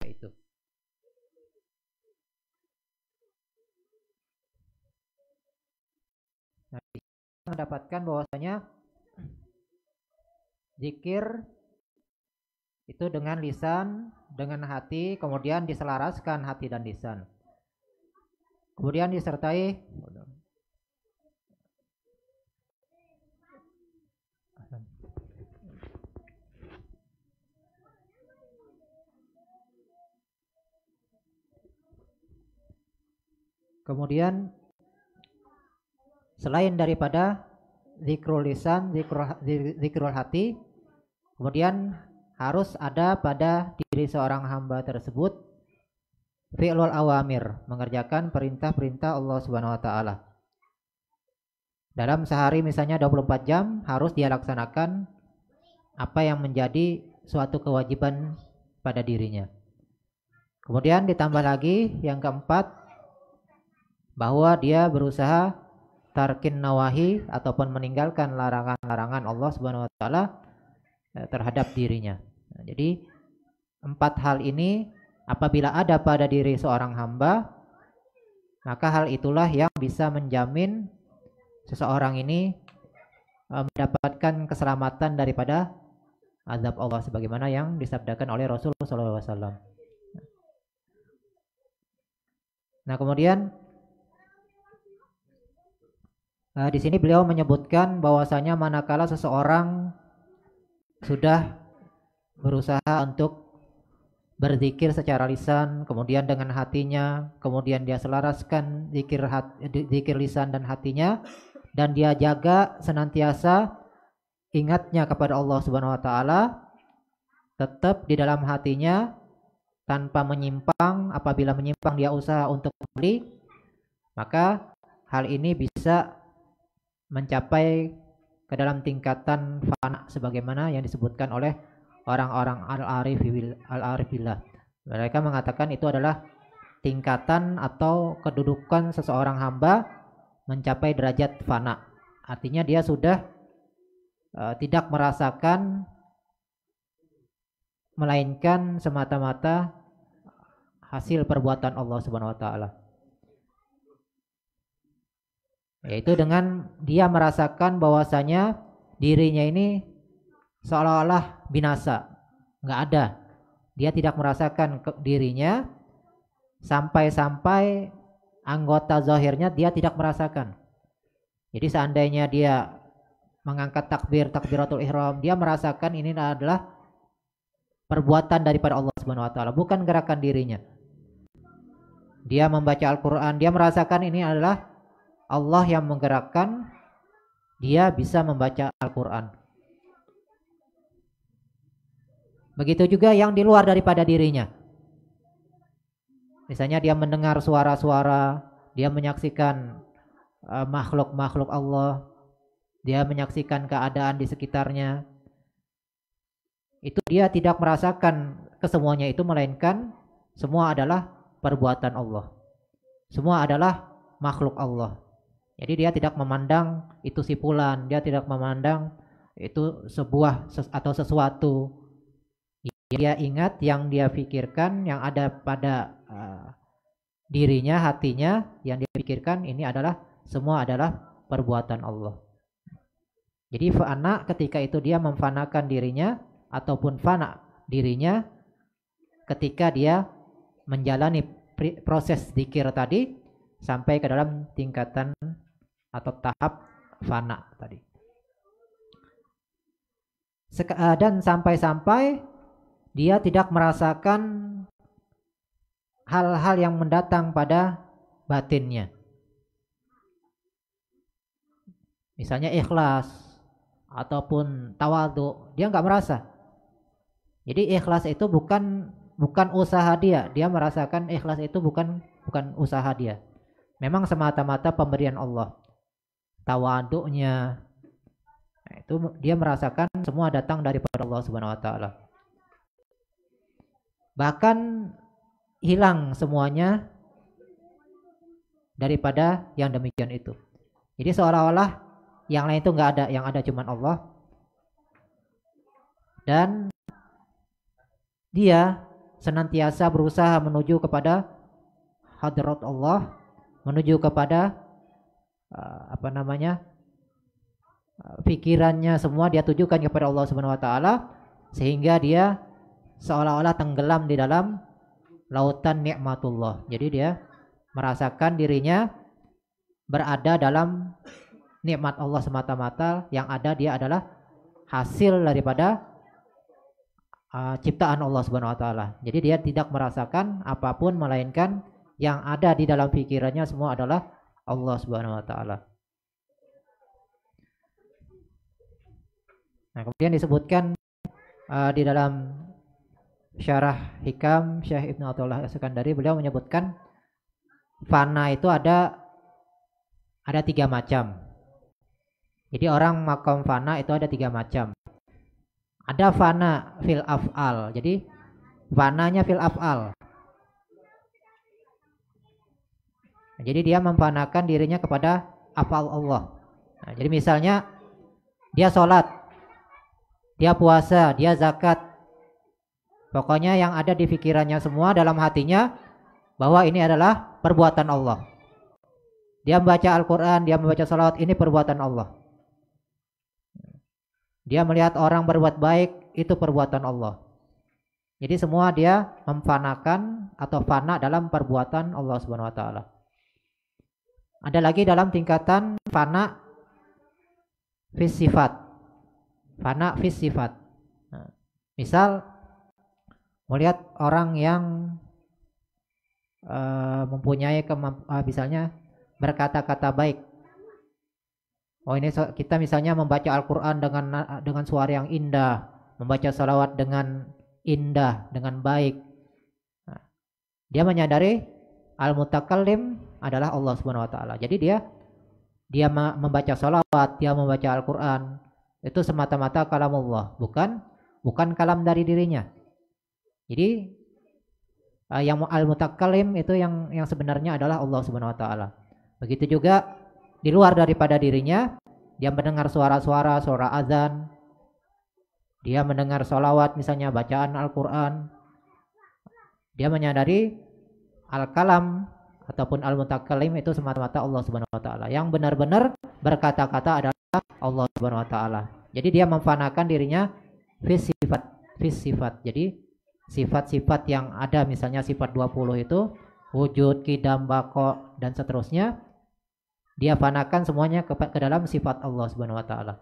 itu. Nah, mendapatkan bahwasanya zikir itu dengan lisan, dengan hati, kemudian diselaraskan hati dan lisan. Kemudian disertai kemudian selain daripada zikrul lisan, zikrul hati, kemudian harus ada pada diri seorang hamba tersebut fi'lul awamir, mengerjakan perintah-perintah Allah Subhanahu wa taala. Dalam sehari misalnya 24 jam harus dia laksanakan apa yang menjadi suatu kewajiban pada dirinya. Kemudian ditambah lagi yang keempat, bahwa dia berusaha tarkin nawahi ataupun meninggalkan larangan-larangan Allah Subhanahu wa taala terhadap dirinya. Nah, jadi 4 hal ini apabila ada pada diri seorang hamba, maka hal itulah yang bisa menjamin seseorang ini mendapatkan keselamatan daripada azab Allah sebagaimana yang disabdakan oleh Rasulullah SAW. Nah, kemudian di sini beliau menyebutkan bahwasanya manakala seseorang sudah berusaha untuk berzikir secara lisan, kemudian dengan hatinya, kemudian dia selaraskan zikir lisan dan hatinya, dan dia jaga senantiasa ingatnya kepada Allah Subhanahu wa taala tetap di dalam hatinya tanpa menyimpang. Apabila menyimpang dia usaha untuk kembali, maka hal ini bisa mencapai ke dalam tingkatan fana sebagaimana yang disebutkan oleh orang-orang al-arif billah. Mereka mengatakan itu adalah tingkatan atau kedudukan seseorang hamba mencapai derajat fana. Artinya dia sudah tidak merasakan melainkan semata-mata hasil perbuatan Allah Subhanahu wa taala. Yaitu dengan dia merasakan bahwasanya dirinya ini seolah-olah binasa, nggak ada. Dia tidak merasakan dirinya sampai-sampai anggota zahirnya dia tidak merasakan. Jadi seandainya dia mengangkat takbiratul ihram, dia merasakan ini adalah perbuatan daripada Allah Subhanahu wa taala, bukan gerakan dirinya. Dia membaca Al-Qur'an, dia merasakan ini adalah Allah yang menggerakkan dia bisa membaca Al-Qur'an. Begitu juga yang di luar daripada dirinya. Misalnya dia mendengar suara-suara, dia menyaksikan makhluk-makhluk Allah, dia menyaksikan keadaan di sekitarnya. Itu dia tidak merasakan kesemuanya itu, melainkan semua adalah perbuatan Allah. Semua adalah makhluk Allah. Jadi dia tidak memandang itu si fulan, dia tidak memandang itu sebuah atau sesuatu. Dia ingat yang dia pikirkan, yang ada pada dirinya, hatinya, yang dia pikirkan ini adalah semua adalah perbuatan Allah. Jadi fana ketika itu dia memfanakan dirinya ataupun fana dirinya ketika dia menjalani proses zikir tadi sampai ke dalam tingkatan atau tahap fana tadi. Dan sampai-sampai dia tidak merasakan hal-hal yang mendatang pada batinnya. Misalnya ikhlas ataupun tawadhu, dia nggak merasa. Jadi ikhlas itu bukan usaha dia. Dia merasakan ikhlas itu bukan usaha dia. Memang semata-mata pemberian Allah. Tawadhunya itu dia merasakan semua datang daripada Allah Subhanahu wa taala. Bahkan hilang semuanya daripada yang demikian itu. Jadi seolah-olah yang lain itu nggak ada, yang ada cuma Allah. Dan dia senantiasa berusaha menuju kepada hadrat Allah, menuju kepada pikirannya semua dia tujukan kepada Allah Subhanahu wa taala, sehingga dia seolah-olah tenggelam di dalam lautan nikmatullah. Jadi dia merasakan dirinya berada dalam nikmat Allah semata-mata, yang ada dia adalah hasil daripada ciptaan Allah Subhanahu wa taala. Jadi dia tidak merasakan apapun melainkan yang ada di dalam pikirannya semua adalah Allah Subhanahu wa taala. Nah, kemudian disebutkan di dalam Syarah Hikam Syekh Ibnu Athaillah As-Sakandari, beliau menyebutkan fana itu ada 3 macam. Jadi orang makom fana itu ada 3 macam. Ada fana fil af'al. Jadi fananya fil af'al. Jadi dia memfanakan dirinya kepada af'al Allah. Nah, jadi misalnya dia sholat, dia puasa, dia zakat. Pokoknya yang ada di pikirannya semua dalam hatinya bahwa ini adalah perbuatan Allah. Dia membaca Al-Quran, dia membaca salawat, ini perbuatan Allah. Dia melihat orang berbuat baik, itu perbuatan Allah. Jadi semua dia memfanakan atau fana dalam perbuatan Allah Subhanahu wa taala. Ada lagi dalam tingkatan fana fis sifat. Fana fis sifat. Misal melihat orang yang mempunyai misalnya berkata-kata baik. Oh ini kita misalnya membaca Al-Quran dengan suara yang indah, membaca salawat dengan indah, dengan baik. Nah, dia menyadari al-mutakallim adalah Allah Subhanahu Wa Taala. Jadi dia membaca salawat, dia membaca Al-Quran itu semata-mata kalamullah, bukan kalam dari dirinya. Jadi yang al-mutakallim itu yang sebenarnya adalah Allah Subhanahu Wa Taala. Begitu juga di luar daripada dirinya, dia mendengar suara azan, dia mendengar salawat misalnya bacaan Al-Quran, dia menyadari al-kalam ataupun al-mutakallim itu semata-mata Allah Subhanahu Wa Taala. Yang benar-benar berkata-kata adalah Allah Subhanahu Wa Taala. Jadi dia memfanakan dirinya fis sifat. Jadi sifat-sifat yang ada misalnya sifat 20 itu wujud, qidam, baqa dan seterusnya, dia fanakan semuanya ke dalam sifat Allah Subhanahu Wa Taala.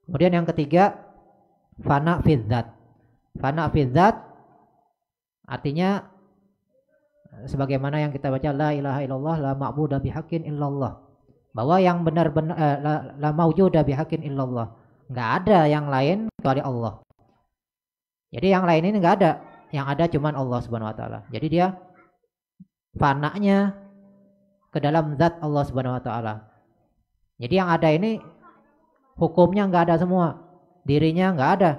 Kemudian yang ketiga, fana fi dzat. Fana fi dzat artinya sebagaimana yang kita baca la ilaha illallah la ma'budu bihaqqin illallah, bahwa yang benar-benar la maujuda bihaqqin illallah, enggak ada yang lain kecuali Allah. Jadi yang lain ini enggak ada, yang ada cuman Allah Subhanahu Wa Taala. Jadi dia fananya ke dalam zat Allah Subhanahu Wa Taala. Jadi yang ada ini hukumnya enggak ada semua, dirinya enggak ada,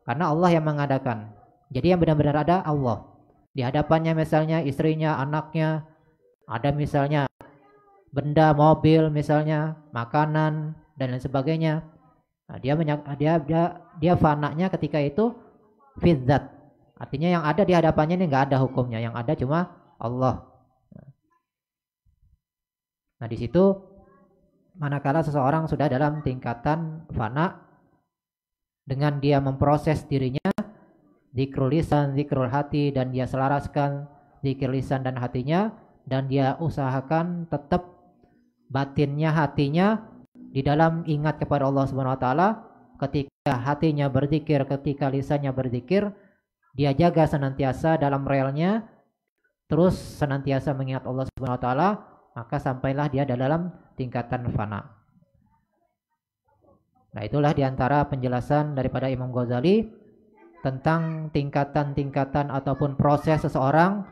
karena Allah yang mengadakan. Jadi yang benar-benar ada Allah. Di hadapannya misalnya istrinya, anaknya, ada misalnya benda, mobil misalnya, makanan dan lain sebagainya. Nah, dia fananya ketika itu fidzat. Artinya yang ada di hadapannya ini enggak ada hukumnya, yang ada cuma Allah. Nah, di situ manakala seseorang sudah dalam tingkatan fana, dengan dia memproses dirinya zikrul lisan, zikrul hati, dan dia selaraskan zikir lisan dan hatinya, dan dia usahakan tetap batinnya, hatinya di dalam ingat kepada Allah Subhanahu Wa Taala. Ketika hatinya berzikir, ketika lisannya berzikir, dia jaga senantiasa dalam relnya, terus senantiasa mengingat Allah Subhanahu Wa Taala, maka sampailah dia dalam tingkatan fana. Nah, itulah diantara penjelasan daripada Imam Ghazali tentang tingkatan-tingkatan ataupun proses seseorang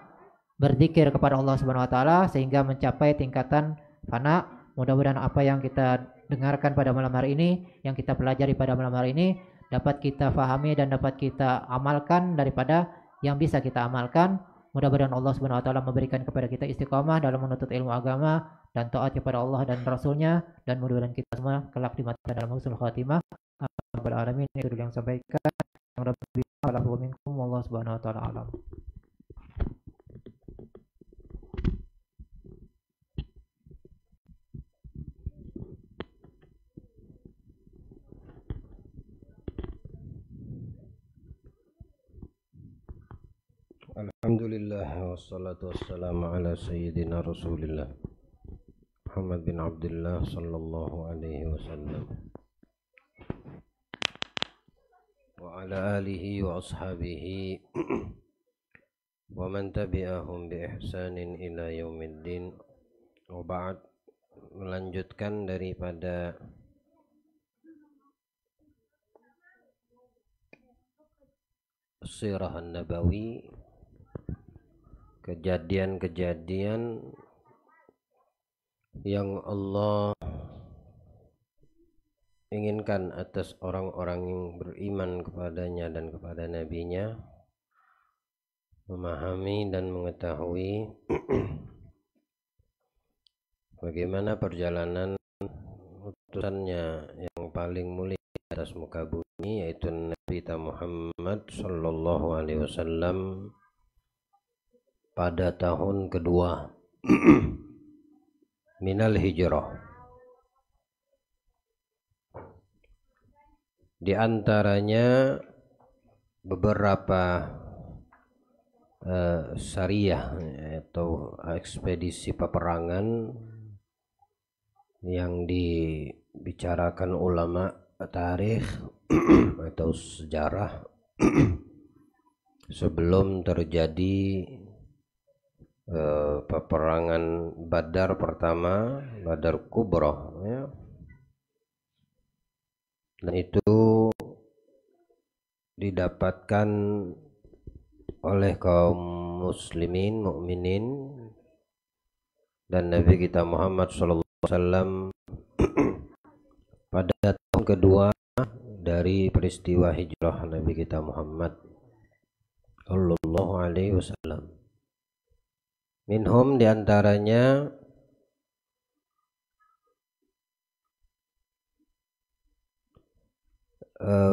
berzikir kepada Allah Subhanahu Wa Taala sehingga mencapai tingkatan fana. Mudah-mudahan apa yang kita dengarkan pada malam hari ini, yang kita pelajari pada malam hari ini, dapat kita fahami dan dapat kita amalkan daripada yang bisa kita amalkan. Mudah-mudahan Allah Subhanahu Wa Taala memberikan kepada kita istiqamah dalam menuntut ilmu agama dan taat kepada Allah dan Rasulnya, dan mudah-mudahan kita semua kelak dimatikan dalam husnul khatimah. Rabbal alamin. Itu yang sampaikan. Yang lebih alam minkum, Allah Subhanahu Wa Taala alam. Alhamdulillah wassalatu wassalamu ala sayyidina Rasulillah Muhammad bin Abdullah sallallahu alaihi wasallam wa ala alihi wa ashabihi wa man tabi'ahum bi ihsanin ila yaumiddin. Wa ba'd, melanjutkan daripada Sirah An-Nabawi, kejadian-kejadian yang Allah inginkan atas orang-orang yang beriman kepadanya dan kepada nabinya, memahami dan mengetahui bagaimana perjalanan utusannya yang paling mulia atas muka bumi, yaitu Nabi Muhammad sallallahu alaihi wasallam pada tahun kedua minal hijrah. Di antaranya beberapa syariah atau ekspedisi peperangan yang dibicarakan ulama tarikh atau sejarah sebelum terjadi peperangan Badar pertama, Badar Kubra, ya. Dan itu didapatkan oleh kaum muslimin, mukminin, dan Nabi kita Muhammad SAW pada tahun kedua dari peristiwa hijrah Nabi kita Muhammad sallallahu alaihi wasallam. Minhum diantaranya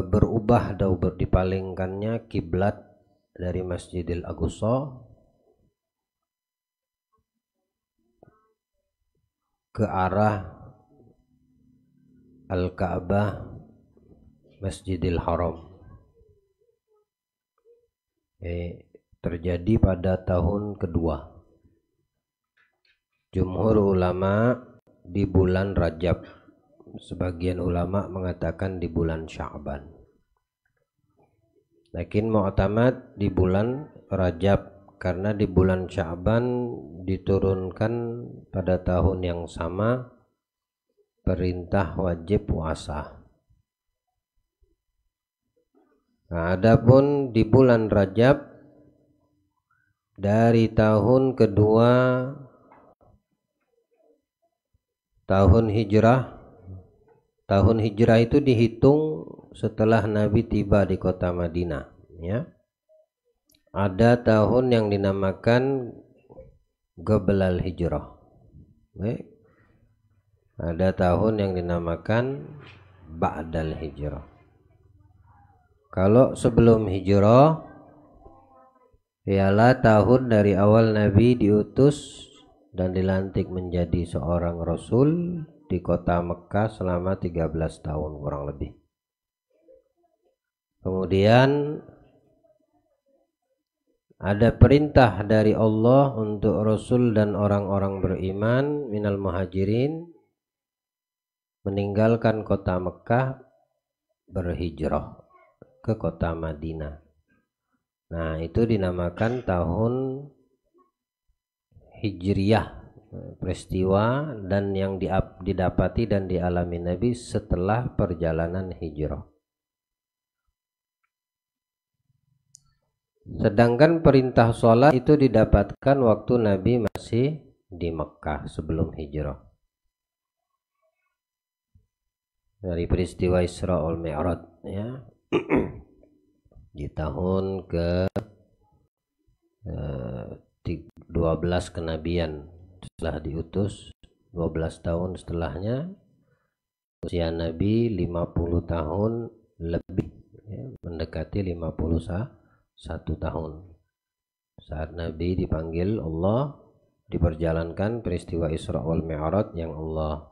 berubah atau dipalingkannya kiblat dari Masjidil Aqsa ke arah Al-Ka'bah Masjidil Haram. Terjadi pada tahun kedua. Jumhur ulama di bulan Rajab. Sebagian ulama mengatakan di bulan Sya'ban. Lakin mu'tamad di bulan Rajab, karena di bulan Sya'ban diturunkan pada tahun yang sama perintah wajib puasa. Nah, adapun di bulan Rajab dari tahun kedua tahun hijrah itu dihitung setelah Nabi tiba di kota Madinah, ya. Ada tahun yang dinamakan Qablal Hijrah. Ada tahun yang dinamakan Ba'dal Hijrah. Kalau sebelum hijrah ialah tahun dari awal Nabi diutus dan dilantik menjadi seorang Rasul di kota Mekah selama 13 tahun kurang lebih. Kemudian ada perintah dari Allah untuk Rasul dan orang-orang beriman minal muhajirin meninggalkan kota Mekah berhijrah ke kota Madinah. Nah, itu dinamakan tahun Hijriyah, peristiwa dan yang didapati dan dialami Nabi setelah perjalanan hijrah. Sedangkan perintah sholat itu didapatkan waktu Nabi masih di Mekah sebelum hijrah. Dari peristiwa Isra wal Mi'raj, ya. Di tahun ke 12 kenabian setelah diutus, 12 tahun setelahnya usia Nabi 50 tahun lebih, ya, mendekati 51 tahun saat Nabi dipanggil Allah, diperjalankan peristiwa Isra wal Mi'raj yang Allah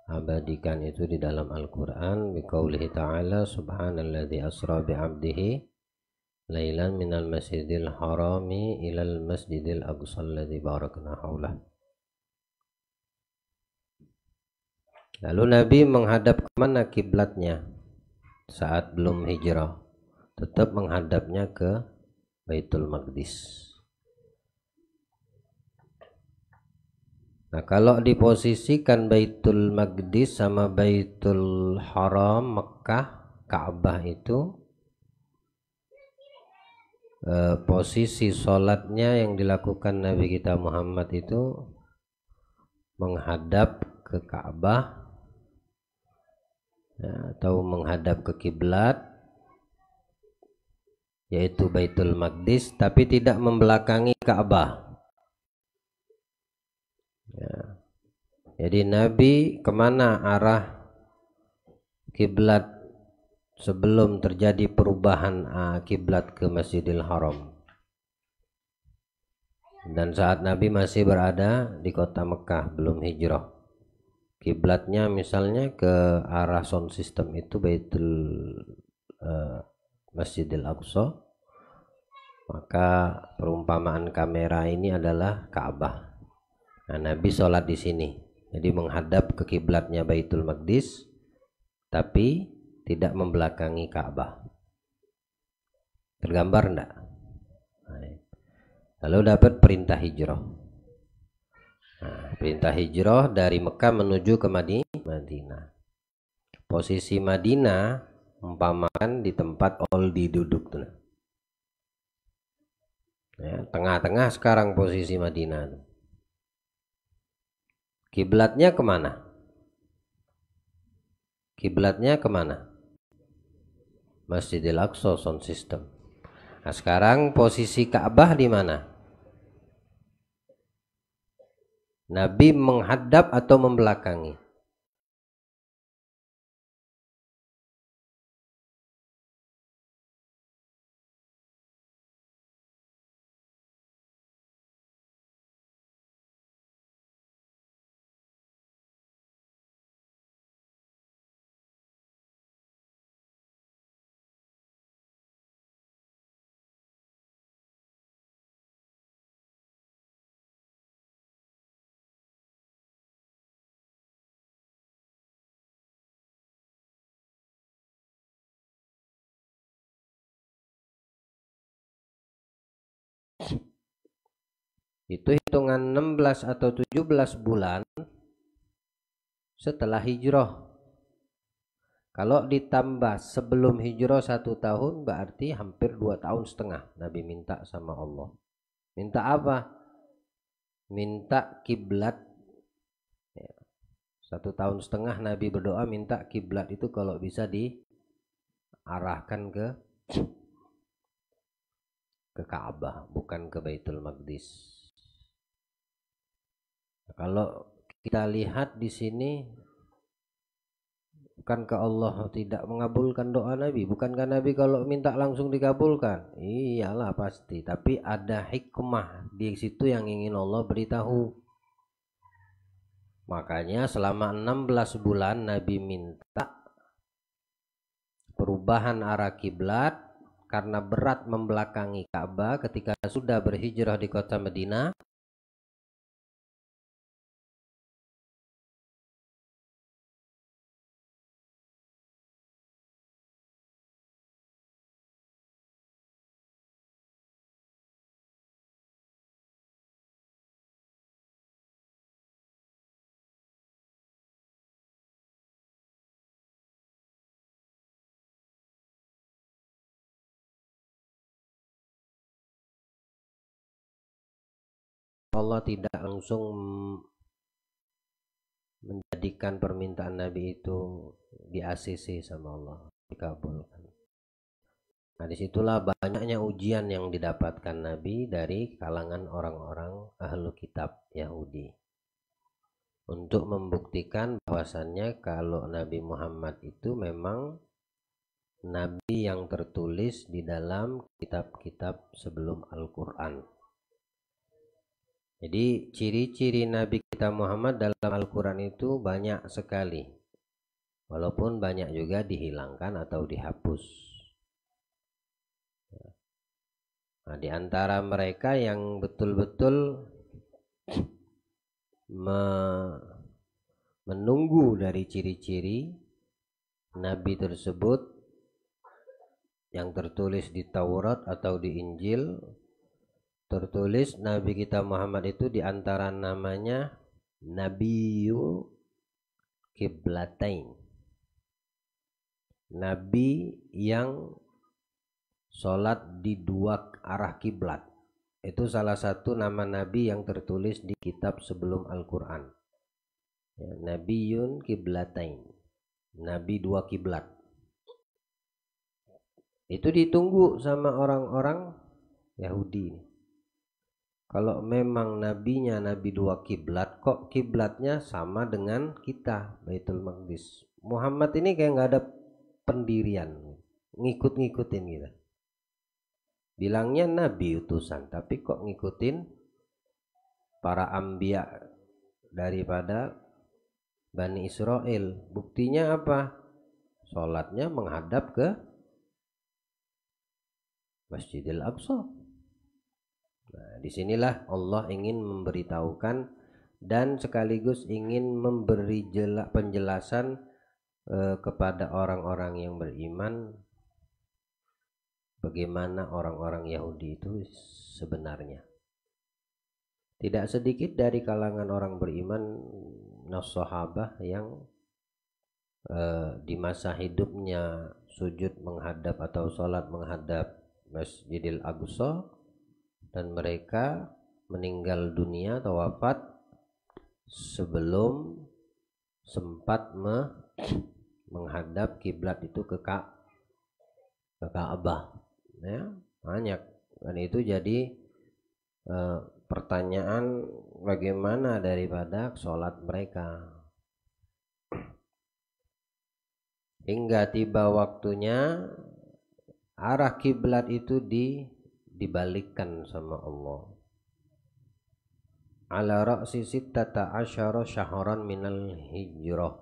abadikan itu di dalam Al-Quran biqaulihi ta'ala subhanalladzi asra bi'abdihi lailan minal masjidil harami ilal masjidil aqsa alladzi barakna haulah. Lalu Nabi menghadap kemana kiblatnya saat belum hijrah? Tetap menghadapnya ke Baitul Maqdis. Nah, kalau diposisikan Baitul Maqdis sama Baitul Haram Mekah, Ka'bah itu posisi sholatnya yang dilakukan Nabi kita Muhammad itu menghadap ke Ka'bah, ya, atau menghadap ke kiblat, yaitu Baitul Maqdis, tapi tidak membelakangi Ka'bah. Ya. Jadi Nabi kemana arah kiblat sebelum terjadi perubahan kiblat ke Masjidil Haram? Dan saat Nabi masih berada di kota Mekah belum hijrah, kiblatnya misalnya ke arah sound system itu Baitul Masjidil Aqsa, maka perumpamaan kamera ini adalah Ka'bah. Nah, Nabi sholat di sini, jadi menghadap ke kiblatnya Baitul Maqdis, tapi tidak membelakangi Ka'bah. Tergambar enggak? lalu dapat perintah hijrah. Nah, perintah hijrah dari Mekah menuju ke Madinah. Posisi Madinah umpamakan di tempat Oldi duduk tuh. Ya, tengah-tengah sekarang posisi Madinah. Kiblatnya kemana? Kiblatnya kemana? Masjidil Aqsa sound system. Nah, sekarang posisi Ka'bah di mana? Nabi menghadap atau membelakangi? Itu hitungan 16 atau 17 bulan setelah hijrah. Kalau ditambah sebelum hijrah 1 tahun, berarti hampir 2 tahun setengah Nabi minta sama Allah. Minta apa? Minta kiblat. 1 tahun setengah Nabi berdoa minta kiblat itu kalau bisa diarahkan ke Ka'bah, bukan ke Baitul Maqdis. Kalau kita lihat di sini, bukankah Allah tidak mengabulkan doa Nabi? Bukankah Nabi kalau minta langsung dikabulkan? Iyalah pasti, tapi ada hikmah di situ yang ingin Allah beritahu. Makanya selama 16 bulan Nabi minta perubahan arah kiblat karena berat membelakangi Ka'bah. Ketika sudah berhijrah di kota Madinah, Allah tidak langsung menjadikan permintaan Nabi itu di ACC sama Allah, dikabulkan. Nah, disitulah banyaknya ujian yang didapatkan Nabi dari kalangan orang-orang ahlu kitab Yahudi untuk membuktikan bahwasannya kalau Nabi Muhammad itu memang Nabi yang tertulis di dalam kitab-kitab sebelum Al-Quran. Jadi ciri-ciri Nabi kita Muhammad dalam Al-Quran itu banyak sekali, walaupun banyak juga dihilangkan atau dihapus. Nah, di antara mereka yang betul-betul menunggu dari ciri-ciri Nabi tersebut yang tertulis di Taurat atau di Injil, tertulis Nabi kita Muhammad itu diantara namanya Nabiyyu Qiblatain, Nabi yang sholat di 2 arah kiblat. Itu salah satu nama Nabi yang tertulis di kitab sebelum Al-Quran, ya, Nabiyyun Qiblatain, Nabi 2 kiblat. Itu ditunggu sama orang-orang Yahudi. Kalau memang nabinya Nabi 2 kiblat, kok kiblatnya sama dengan kita, Baitul Maqdis? Muhammad ini kayak nggak ada pendirian, ngikut-ngikutin kita. Bilangnya Nabi utusan, tapi kok ngikutin para anbiya daripada Bani Israel. Buktinya apa? Sholatnya menghadap ke Masjidil Aqsa. Nah, disinilah Allah ingin memberitahukan dan sekaligus ingin memberi penjelasan kepada orang-orang yang beriman bagaimana orang-orang Yahudi itu sebenarnya. Tidak sedikit dari kalangan orang beriman nas-sahabah yang di masa hidupnya sujud menghadap atau sholat menghadap Masjidil Aqsa, dan mereka meninggal dunia atau wafat sebelum sempat menghadap kiblat itu ke Ka'bah, ya, banyak. Dan itu jadi pertanyaan bagaimana daripada sholat mereka. Hingga tiba waktunya arah kiblat itu dibalikkan sama Allah. Ala ra'si sittata asyara syahran minal hijrah.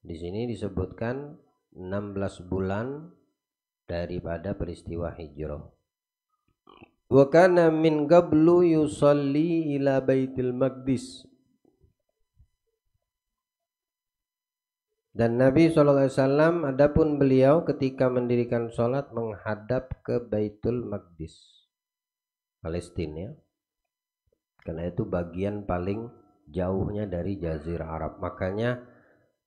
Di sini disebutkan 16 bulan daripada peristiwa hijrah. Wa kana min qablu yusalli ila Baitul Maqdis. Dan Nabi SAW, adapun beliau ketika mendirikan sholat menghadap ke Baitul Maqdis, Palestina, karena itu bagian paling jauhnya dari Jazirah Arab, makanya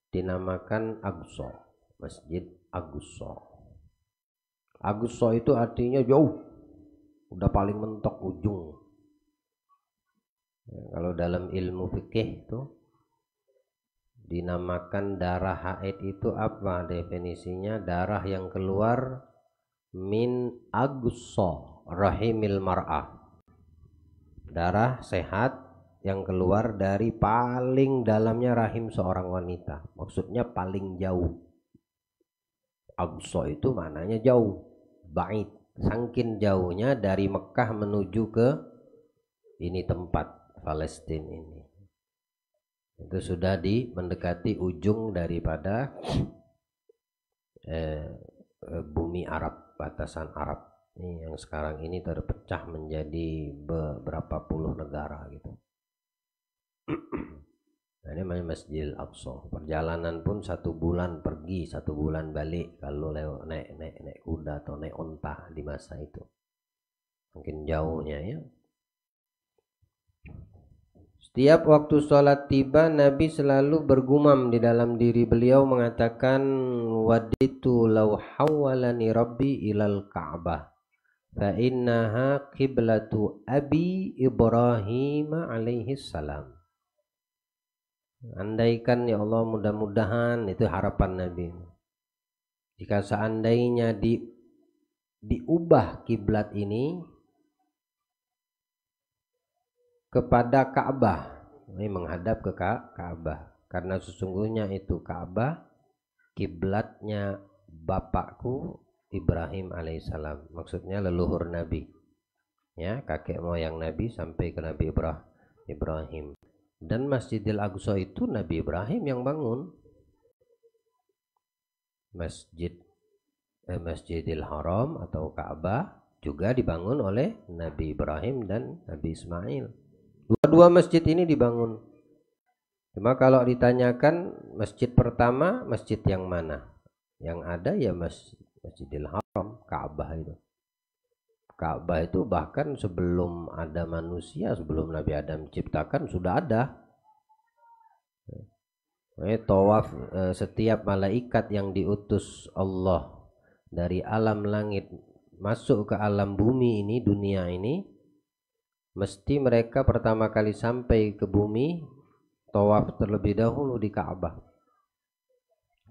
dinamakan Aqsa, Masjid Aqsa. Aqsa itu artinya jauh, udah paling mentok ujung. Ya, kalau dalam ilmu fikih itu dinamakan darah haid itu apa definisinya? Darah yang keluar min aqsa rahimil mar'ah, darah sehat yang keluar dari paling dalamnya rahim seorang wanita, maksudnya paling jauh. Aqsa itu maknanya jauh, ba'id, saking jauhnya dari Mekah menuju ke ini tempat Palestina ini. Itu sudah mendekati ujung daripada bumi Arab, batasan Arab ini yang sekarang ini terpecah menjadi beberapa puluh negara gitu. Nah, ini namanya Masjidil Aqsa. Perjalanan pun 1 bulan pergi, 1 bulan balik kalau lewat naik kuda atau naik onta di masa itu. Mungkin jauhnya ya. Setiap waktu sholat tiba, Nabi selalu bergumam di dalam diri beliau mengatakan, waditu law hawalani rabbi ilal ka'bah fa innaha qiblatu abi Ibrahim alaihi salam. Andaikan ya Allah, mudah-mudahan, itu harapan Nabi, jika seandainya diubah kiblat ini kepada Ka'bah, ini menghadap ke Ka'bah, karena sesungguhnya itu Ka'bah kiblatnya bapakku Ibrahim alaihissalam, maksudnya leluhur Nabi, ya, kakek moyang Nabi sampai ke Nabi Ibrahim. Dan Masjidil Aqsa itu Nabi Ibrahim yang bangun. Masjidil Haram atau Ka'bah juga dibangun oleh Nabi Ibrahim dan Nabi Ismail. Dua masjid ini dibangun. Cuma kalau ditanyakan masjid pertama, masjid yang mana? Yang ada ya Masjidil Haram, Ka'bah itu. Ka'bah itu bahkan sebelum ada manusia, sebelum Nabi Adam ciptakan sudah ada. Tawaf setiap malaikat yang diutus Allah dari alam langit masuk ke alam bumi ini, dunia ini, mesti mereka pertama kali sampai ke bumi tawaf terlebih dahulu di Ka'bah.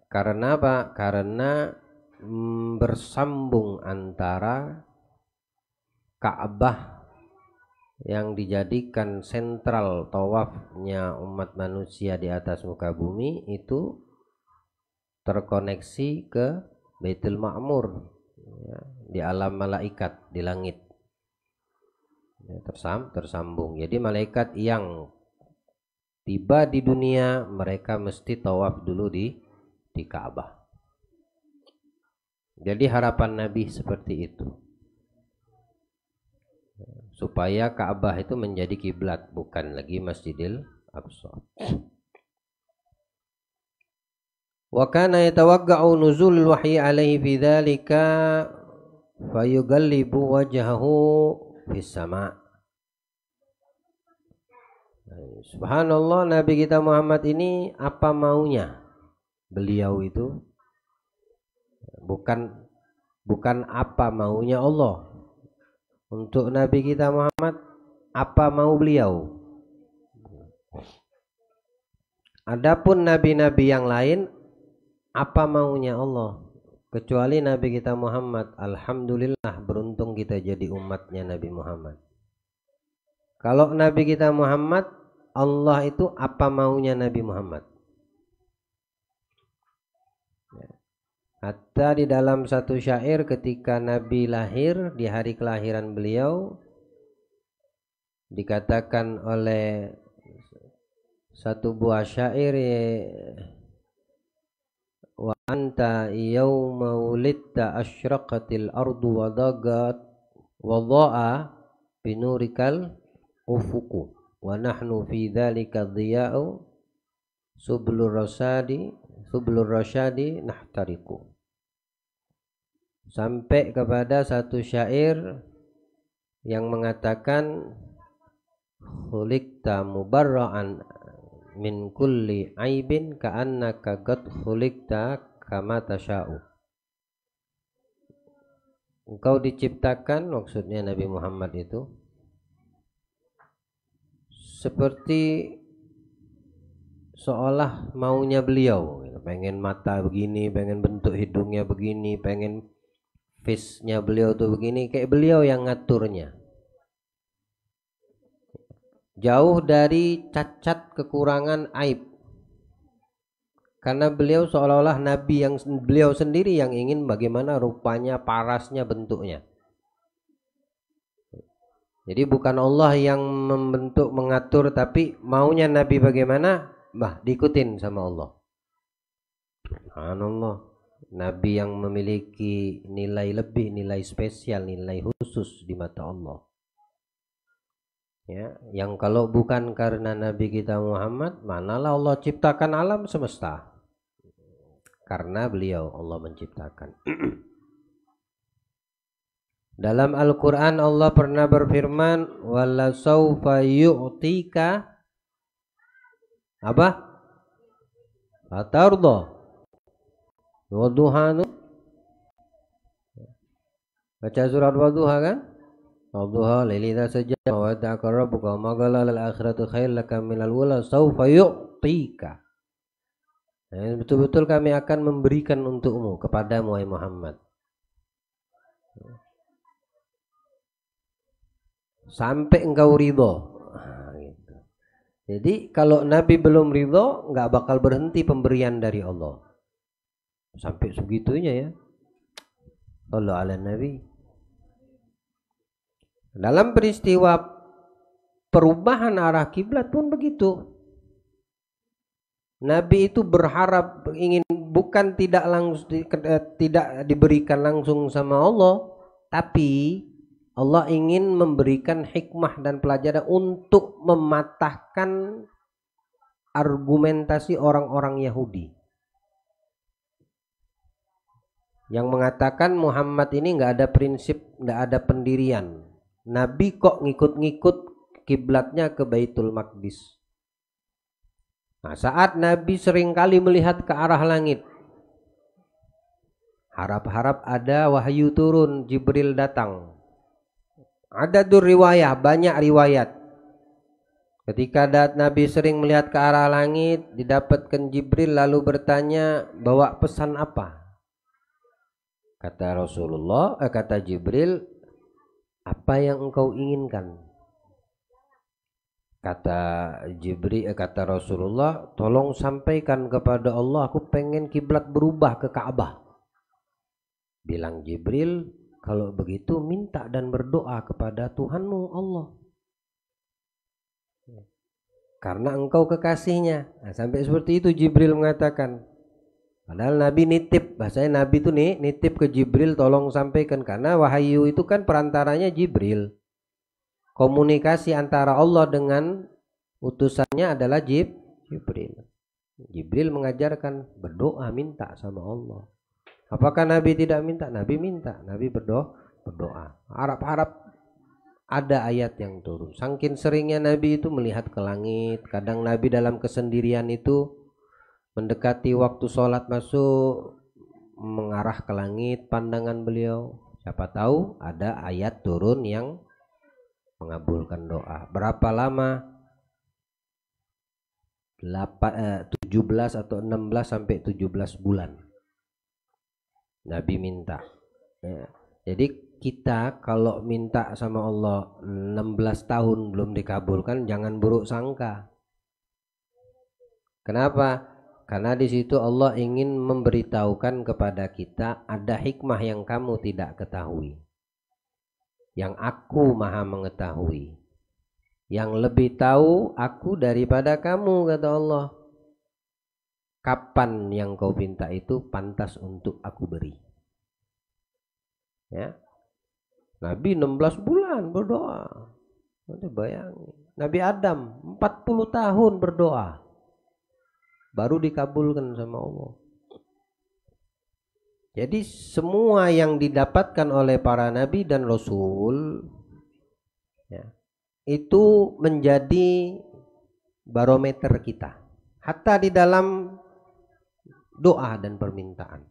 Karena apa? Karena bersambung antara Ka'bah yang dijadikan sentral tawafnya umat manusia di atas muka bumi itu terkoneksi ke Baitul Ma'mur, ya, di alam malaikat di langit, ya, tersambung. Jadi malaikat yang tiba di dunia mereka mesti tawaf dulu di Ka'bah. Jadi harapan Nabi seperti itu, supaya Ka'bah itu menjadi kiblat, bukan lagi Masjidil Aqsa. Wa kana yatawaqqa'u nuzul wahyi alaihi fi dzalika fayughallibu wajhahu fis sama'. Subhanallah, Nabi kita Muhammad ini apa maunya? Beliau itu bukan apa maunya Allah. Untuk Nabi kita Muhammad, apa mau beliau? Adapun nabi-nabi yang lain, apa maunya Allah? Kecuali Nabi kita Muhammad, alhamdulillah beruntung kita jadi umatnya Nabi Muhammad. Kalau Nabi kita Muhammad, Allah itu apa maunya Nabi Muhammad? Hatta di dalam satu syair ketika Nabi lahir, di hari kelahiran beliau, dikatakan oleh satu buah syair, wa anta yawma wulidta asyraqatil ardu wa dagat wa dha'a binurikal ufuku wa nahnu fi dzalika dhiya'u sublur rasyadi nahtariku. Sampai kepada satu syair yang mengatakan khuliqta mubarra'an min kulli aibin ka'annaka qad khuliqta kama tasha'u. Engkau diciptakan, maksudnya Nabi Muhammad itu, seperti seolah maunya beliau. Pengen mata begini, pengen bentuk hidungnya begini, pengen face-nya beliau tuh begini, kayak beliau yang ngaturnya. Jauh dari cacat, kekurangan, aib. Karena beliau seolah-olah nabi yang beliau sendiri yang ingin bagaimana rupanya, parasnya, bentuknya. Jadi bukan Allah yang membentuk, mengatur, tapi maunya nabi bagaimana, diikutin sama Allah. Subhanallah. Nabi yang memiliki nilai lebih, nilai spesial, nilai khusus di mata Allah. Ya, yang kalau bukan karena Nabi kita Muhammad, manalah Allah ciptakan alam semesta. Karena beliau Allah menciptakan. Dalam Al-Quran Allah pernah berfirman, wala sawfa yu'tika apa? Fatardo Waduhanu. Baca surat Waduha kan? Waduha lailidha saja wa wada'aka rabbuka wa maghala lal akhiratu khair laka minal ula sawfa yu'tika. Betul-betul kami akan memberikan untukmu, kepadamu wahai Muhammad. Sampai engkau ridho. Gitu. Jadi kalau Nabi belum ridho, nggak bakal berhenti pemberian dari Allah. Sampai segitunya ya. Sallu ala Nabi. Dalam peristiwa perubahan arah kiblat pun begitu. Nabi itu berharap ingin bukan tidak diberikan langsung sama Allah, tapi Allah ingin memberikan hikmah dan pelajaran untuk mematahkan argumentasi orang-orang Yahudi yang mengatakan Muhammad ini nggak ada prinsip, nggak ada pendirian. Nabi kok ngikut-ngikut kiblatnya ke Baitul Maqdis. Nah, saat Nabi seringkali melihat ke arah langit, harap-harap ada wahyu turun, Jibril datang. Ada riwayah, banyak riwayat. Ketika Nabi sering melihat ke arah langit, didapatkan Jibril lalu bertanya, bawa pesan apa? Kata Rasulullah, kata Jibril, apa yang engkau inginkan? Kata Jibril, kata Rasulullah, tolong sampaikan kepada Allah, aku pengen kiblat berubah ke Ka'bah. Bilang Jibril, kalau begitu minta dan berdoa kepada Tuhanmu Allah. Karena engkau kekasihnya. Nah, sampai seperti itu Jibril mengatakan. Padahal Nabi nitip, bahasanya Nabi itu nitip ke Jibril, tolong sampaikan. Karena wahyu itu kan perantaranya Jibril. Komunikasi antara Allah dengan utusannya adalah Jibril. Jibril mengajarkan berdoa, minta sama Allah. Apakah Nabi tidak minta? Nabi minta. Nabi berdoa. Harap-harap ada ayat yang turun. Saking seringnya Nabi itu melihat ke langit. Kadang Nabi dalam kesendirian itu mendekati waktu sholat masuk, mengarah ke langit pandangan beliau. Siapa tahu ada ayat turun yang mengabulkan doa. Berapa lama? 17 atau 16 sampai 17 bulan Nabi minta. Ya. Jadi kita kalau minta sama Allah 16 tahun belum dikabulkan, jangan buruk sangka. Kenapa? Karena di situ Allah ingin memberitahukan kepada kita ada hikmah yang kamu tidak ketahui, yang aku maha mengetahui. Yang lebih tahu aku daripada kamu, kata Allah. Kapan yang kau minta itu pantas untuk aku beri. Ya. Nabi 16 bulan berdoa. Nanti bayangin. Nabi Adam 40 tahun berdoa. Baru dikabulkan sama Allah. Jadi semua yang didapatkan oleh para nabi dan rasul, ya, itu menjadi barometer kita. Hatta di dalam doa dan permintaan.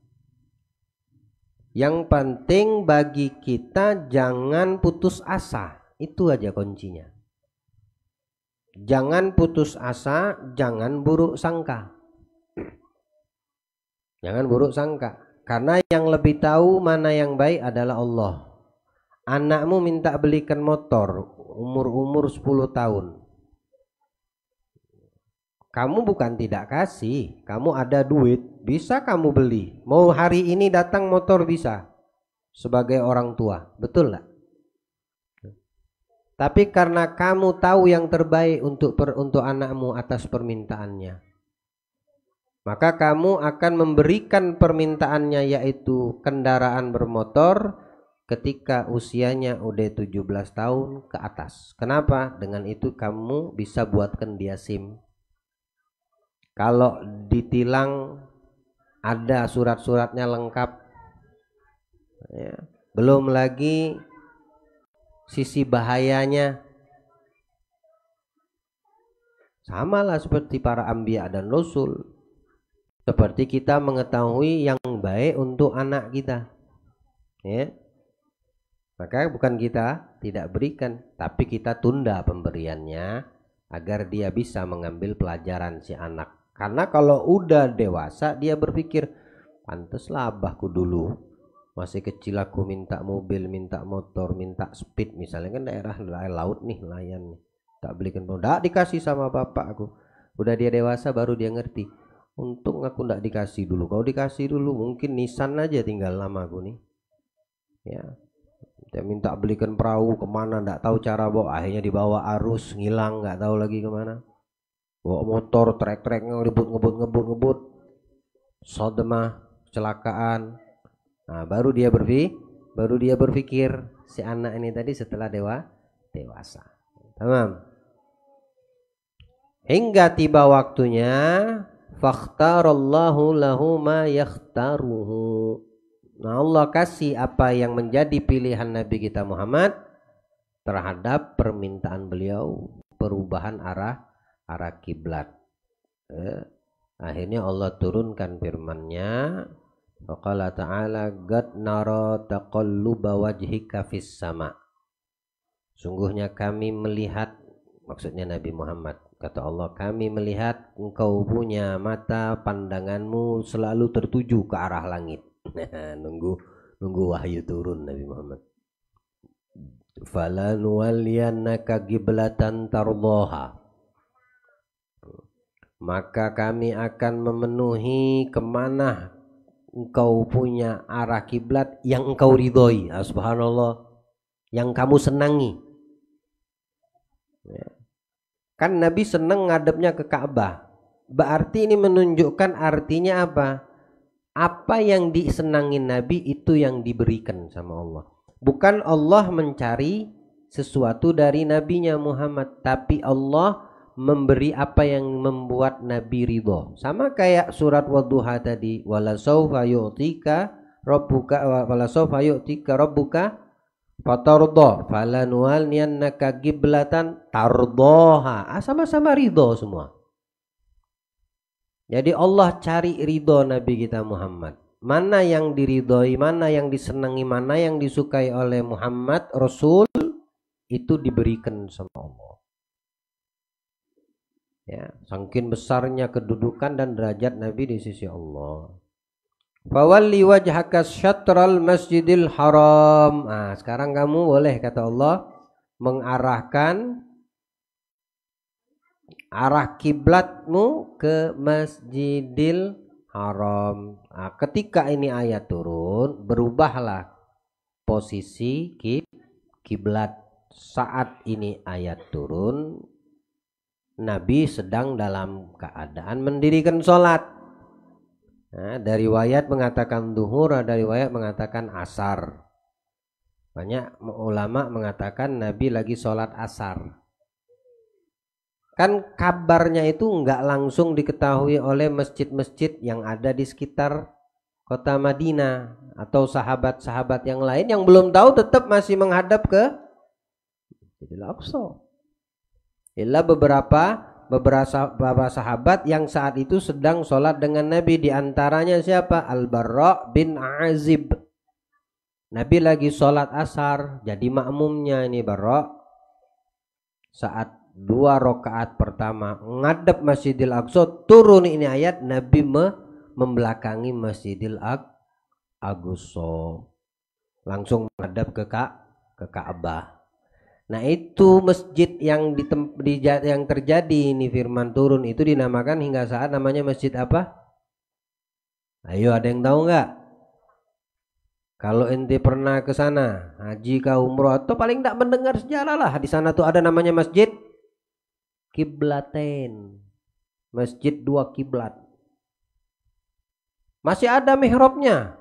Yang penting bagi kita jangan putus asa. Itu aja kuncinya. Jangan putus asa, jangan buruk sangka. Jangan buruk sangka. Karena yang lebih tahu mana yang baik adalah Allah. Anakmu minta belikan motor umur 10 tahun. Kamu bukan tidak kasih, kamu ada duit, bisa kamu beli. Mau hari ini datang motor bisa, sebagai orang tua, betul nggak? Tapi karena kamu tahu yang terbaik untuk anakmu atas permintaannya, maka kamu akan memberikan permintaannya, yaitu kendaraan bermotor ketika usianya udah 17 tahun ke atas. Kenapa? Dengan itu kamu bisa buatkan dia SIM. Kalau ditilang ada surat-suratnya lengkap, ya. Belum lagi sisi bahayanya. Samalah seperti para anbiya dan rasul. Seperti kita mengetahui yang baik untuk anak kita, ya. Maka bukan kita tidak berikan, tapi kita tunda pemberiannya agar dia bisa mengambil pelajaran si anak. Karena kalau udah dewasa dia berpikir, pantaslah abahku dulu masih kecil aku minta mobil, minta motor, minta speed, misalnya kan daerah laut nih, nelayan nih, tak belikan, tidak dikasih sama bapak aku. Udah dia dewasa baru dia ngerti, untung aku tidak dikasih dulu. Kalau dikasih dulu mungkin Nissan aja tinggal nama aku nih, ya. Dia minta belikan perahu kemana, tidak tahu cara bawa, akhirnya dibawa arus, ngilang, nggak tahu lagi kemana. Bawa motor, trek-trek, ngebut, sodemah, kecelakaan. Nah, baru dia berpikir si anak ini tadi setelah dewasa. Tamam. Hingga tiba waktunya, fakhtarallahu lahu ma yakhtaruhu. Nah, Allah kasih apa yang menjadi pilihan Nabi kita Muhammad terhadap permintaan beliau, perubahan arah kiblat. Akhirnya Allah turunkan firman-Nya, faqala ta'ala qad nara taqalluba wajhika fis sama. Sungguhnya kami melihat, maksudnya Nabi Muhammad, kata Allah, kami melihat engkau punya mata, pandanganmu selalu tertuju ke arah langit. nunggu wahyu turun Nabi Muhammad. Falanuwalliyannaka qiblatan tardaha. Maka kami akan memenuhi kemana engkau punya arah kiblat yang engkau ridhoi. Subhanallah, yang kamu senangi, ya. Kan Nabi senang ngadepnya ke Ka'bah. Berarti ini menunjukkan artinya apa? Apa yang disenangin Nabi itu yang diberikan sama Allah. Bukan Allah mencari sesuatu dari Nabinya Muhammad, tapi Allah memberi apa yang membuat Nabi ridho. Sama kayak surat Wadduha tadi, wala sawfa yu'tika rabbuka Fatardo falanuwalniyannaka qiblatan tardoha. Sama-sama ridho semua. Jadi Allah cari ridho Nabi kita Muhammad. Mana yang diridhoi, mana yang disenangi, mana yang disukai oleh Muhammad Rasul, itu diberikan sama Allah. Ya, saking besarnya kedudukan dan derajat Nabi di sisi Allah. Fawalli wajhaka syatral masjidil haram. Nah, sekarang kamu boleh, kata Allah, mengarahkan arah kiblatmu ke Masjidil Haram. Nah, ketika ini ayat turun, berubahlah posisi kiblat. Saat ini ayat turun, Nabi sedang dalam keadaan mendirikan sholat. Nah, dari riwayat mengatakan duhur, ada riwayat mengatakan asar. Banyak ulama mengatakan Nabi lagi sholat asar. Kan kabarnya itu enggak langsung diketahui oleh masjid-masjid yang ada di sekitar kota Madinah atau sahabat-sahabat yang lain yang belum tahu tetap masih menghadap ke Masjidil Aqsa. Illa beberapa sahabat yang saat itu sedang sholat dengan Nabi, diantaranya siapa? Al-Barra bin Azib. Nabi lagi sholat asar, jadi makmumnya ini Barra. Saat 2 rakaat pertama ngadep Masjidil Aqsa, turun ini ayat, Nabi membelakangi Masjidil Aqsa, langsung menghadap ke Ka'bah. Nah, itu masjid yang yang terjadi ini firman turun itu dinamakan hingga saat namanya masjid apa? Ayo, ada yang tahu nggak? Kalau ente pernah ke sana haji ke umroh atau paling tidak mendengar sejarah lah, di sana tuh ada namanya Masjid Kiblatain, masjid 2 kiblat. Masih ada mihrabnya,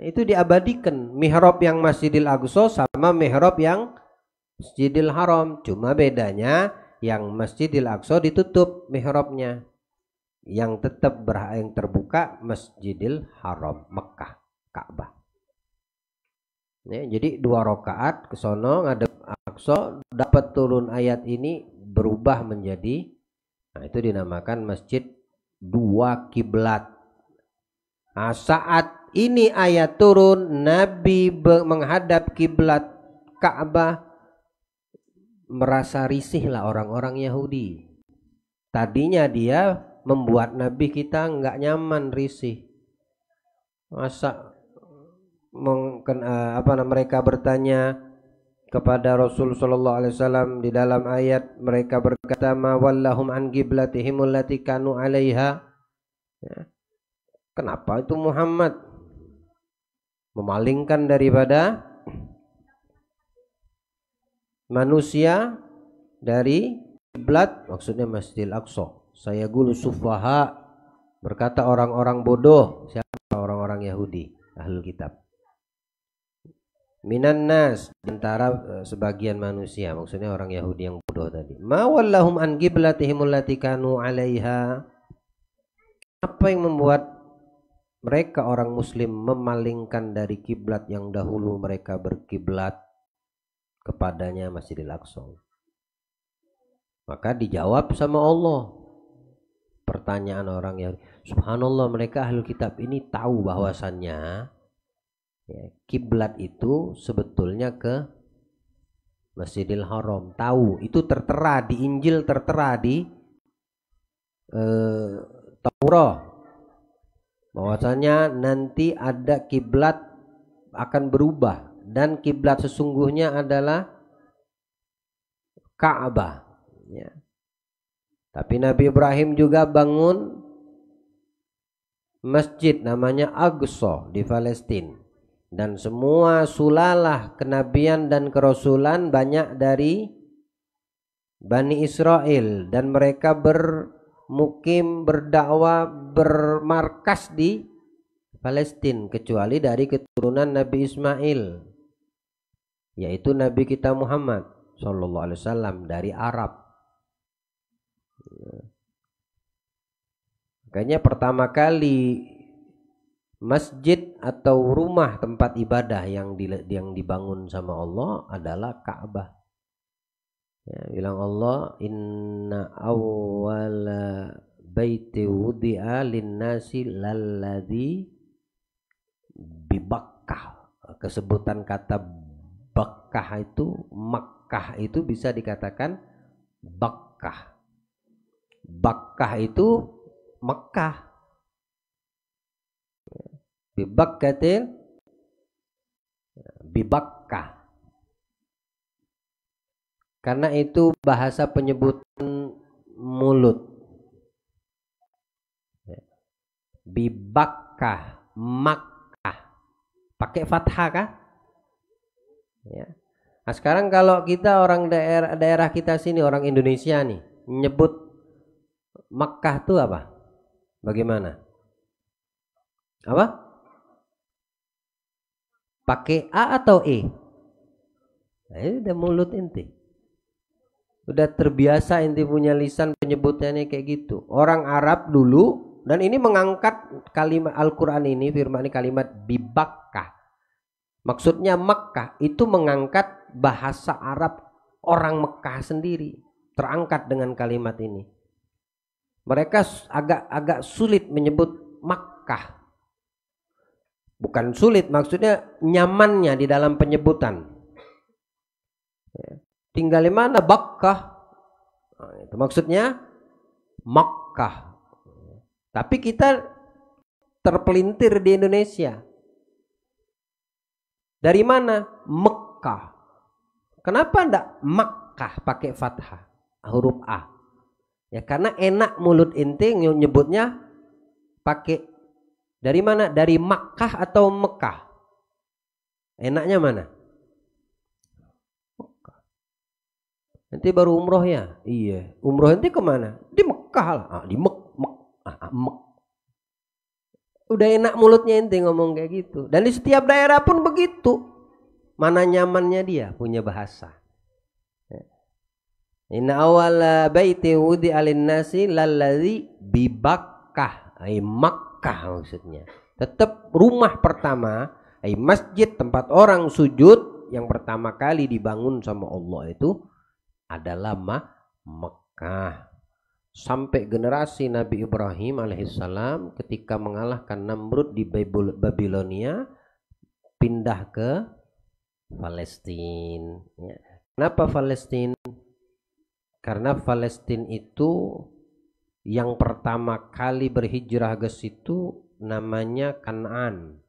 itu diabadikan, mihrab yang Masjidil Aqsa sama mihrab yang Masjidil Haram. Cuma bedanya yang Masjidil Aqsa ditutup mihrabnya, yang tetap yang terbuka Masjidil Haram, Mekah, Ka'bah. Ya, jadi 2 rakaat ke sono ngadep Aqsa, dapat turun ayat ini, berubah menjadi, nah itu dinamakan Masjid 2 kiblat. Nah, saat ini ayat turun, Nabi menghadap kiblat Ka'bah, merasa risih lah orang-orang Yahudi. Tadinya dia membuat Nabi kita nggak nyaman, risih. Masa mereka bertanya kepada Rasul sallallahu alaihi wasallam di dalam ayat, mereka berkata, ma wallahum an qiblatihim allati kanu 'alaiha. Ya. Kenapa itu Muhammad memalingkan daripada manusia dari kiblat, maksudnya Masjidil Aqsa. Saya gulu sufaha, berkata orang-orang bodoh. Siapa orang-orang Yahudi, ahlul kitab? Minan nas, antara sebagian manusia, maksudnya orang Yahudi yang bodoh tadi. Ma wallahum an qiblatihim allati kanu 'alaiha. Apa yang membuat mereka orang muslim memalingkan dari kiblat yang dahulu mereka berkiblat kepadanya, Masjidil Aqsa? Maka dijawab sama Allah pertanyaan orang Yahudi. Subhanallah, mereka ahlul kitab ini tahu bahwasannya ya, kiblat itu sebetulnya ke Masjidil Haram. Tahu, itu tertera di Injil, tertera di Taurat, bahwasanya nanti ada kiblat akan berubah dan kiblat sesungguhnya adalah Ka'bah. Ya. Tapi Nabi Ibrahim juga bangun masjid namanya Aqsa di Palestina. Dan semua sulalah kenabian dan kerasulan banyak dari Bani Israel, dan mereka bermukim, berdakwah, bermarkas di Palestina, kecuali dari keturunan Nabi Ismail, yaitu Nabi kita Muhammad sallallahu alaihi wasallam dari Arab. Makanya pertama kali Masjid atau rumah tempat ibadah yang dibangun sama Allah adalah Ka'bah. Ya, bilang Allah, inna awwala baiti wudi'a linnasi lalladzi bi Bakkah. Kesebutan kata Bakkah itu, Makkah itu bisa dikatakan Bakkah. Bakkah itu Mekah. Bibakkatil Bibakkah. Karena itu bahasa penyebutan mulut. Bibakkah, Makkah. Pakai fathah kah? Ya. Nah, sekarang kalau kita orang daerah kita sini, orang Indonesia nih, nyebut Makkah itu apa? Bagaimana? Apa? Pakai A atau E? Nah, ini udah mulut inti. Udah terbiasa inti punya lisan penyebutannya kayak gitu. Orang Arab dulu, dan ini mengangkat kalimat Al-Quran ini, firman ini kalimat Bibakkah. Maksudnya Makkah itu mengangkat bahasa Arab orang Mekah sendiri. Terangkat dengan kalimat ini. Mereka agak sulit menyebut Makkah. Bukan sulit, maksudnya nyamannya di dalam penyebutan. Tinggal di mana? Bakkah. Nah, itu maksudnya Makkah. Tapi kita terpelintir di Indonesia. Dari mana? Mekah. Kenapa enggak Makkah pakai fathah, huruf A? Ya karena enak mulut inti nyebutnya pakai. Dari mana? Dari Makkah atau Mekah? Enaknya mana? Mekah. Nanti baru umroh ya? Iya. Umroh nanti kemana? Di Mekah lah. Di Mek. Udah enak mulutnya ente ngomong kayak gitu. Dan di setiap daerah pun begitu. Mana nyamannya dia punya bahasa. Inna awwala baiti wudi'a lin-nasi lalladzi bi Bakkah. Ai Makkah maksudnya. Tetap rumah pertama, ai masjid tempat orang sujud yang pertama kali dibangun sama Allah itu adalah Mekah. Sampai generasi Nabi Ibrahim alaihissalam ketika mengalahkan Namrud di Babilonia pindah ke Palestina. Ya. Kenapa Palestina? Karena Palestina itu yang pertama kali berhijrah ke situ namanya Kan'an.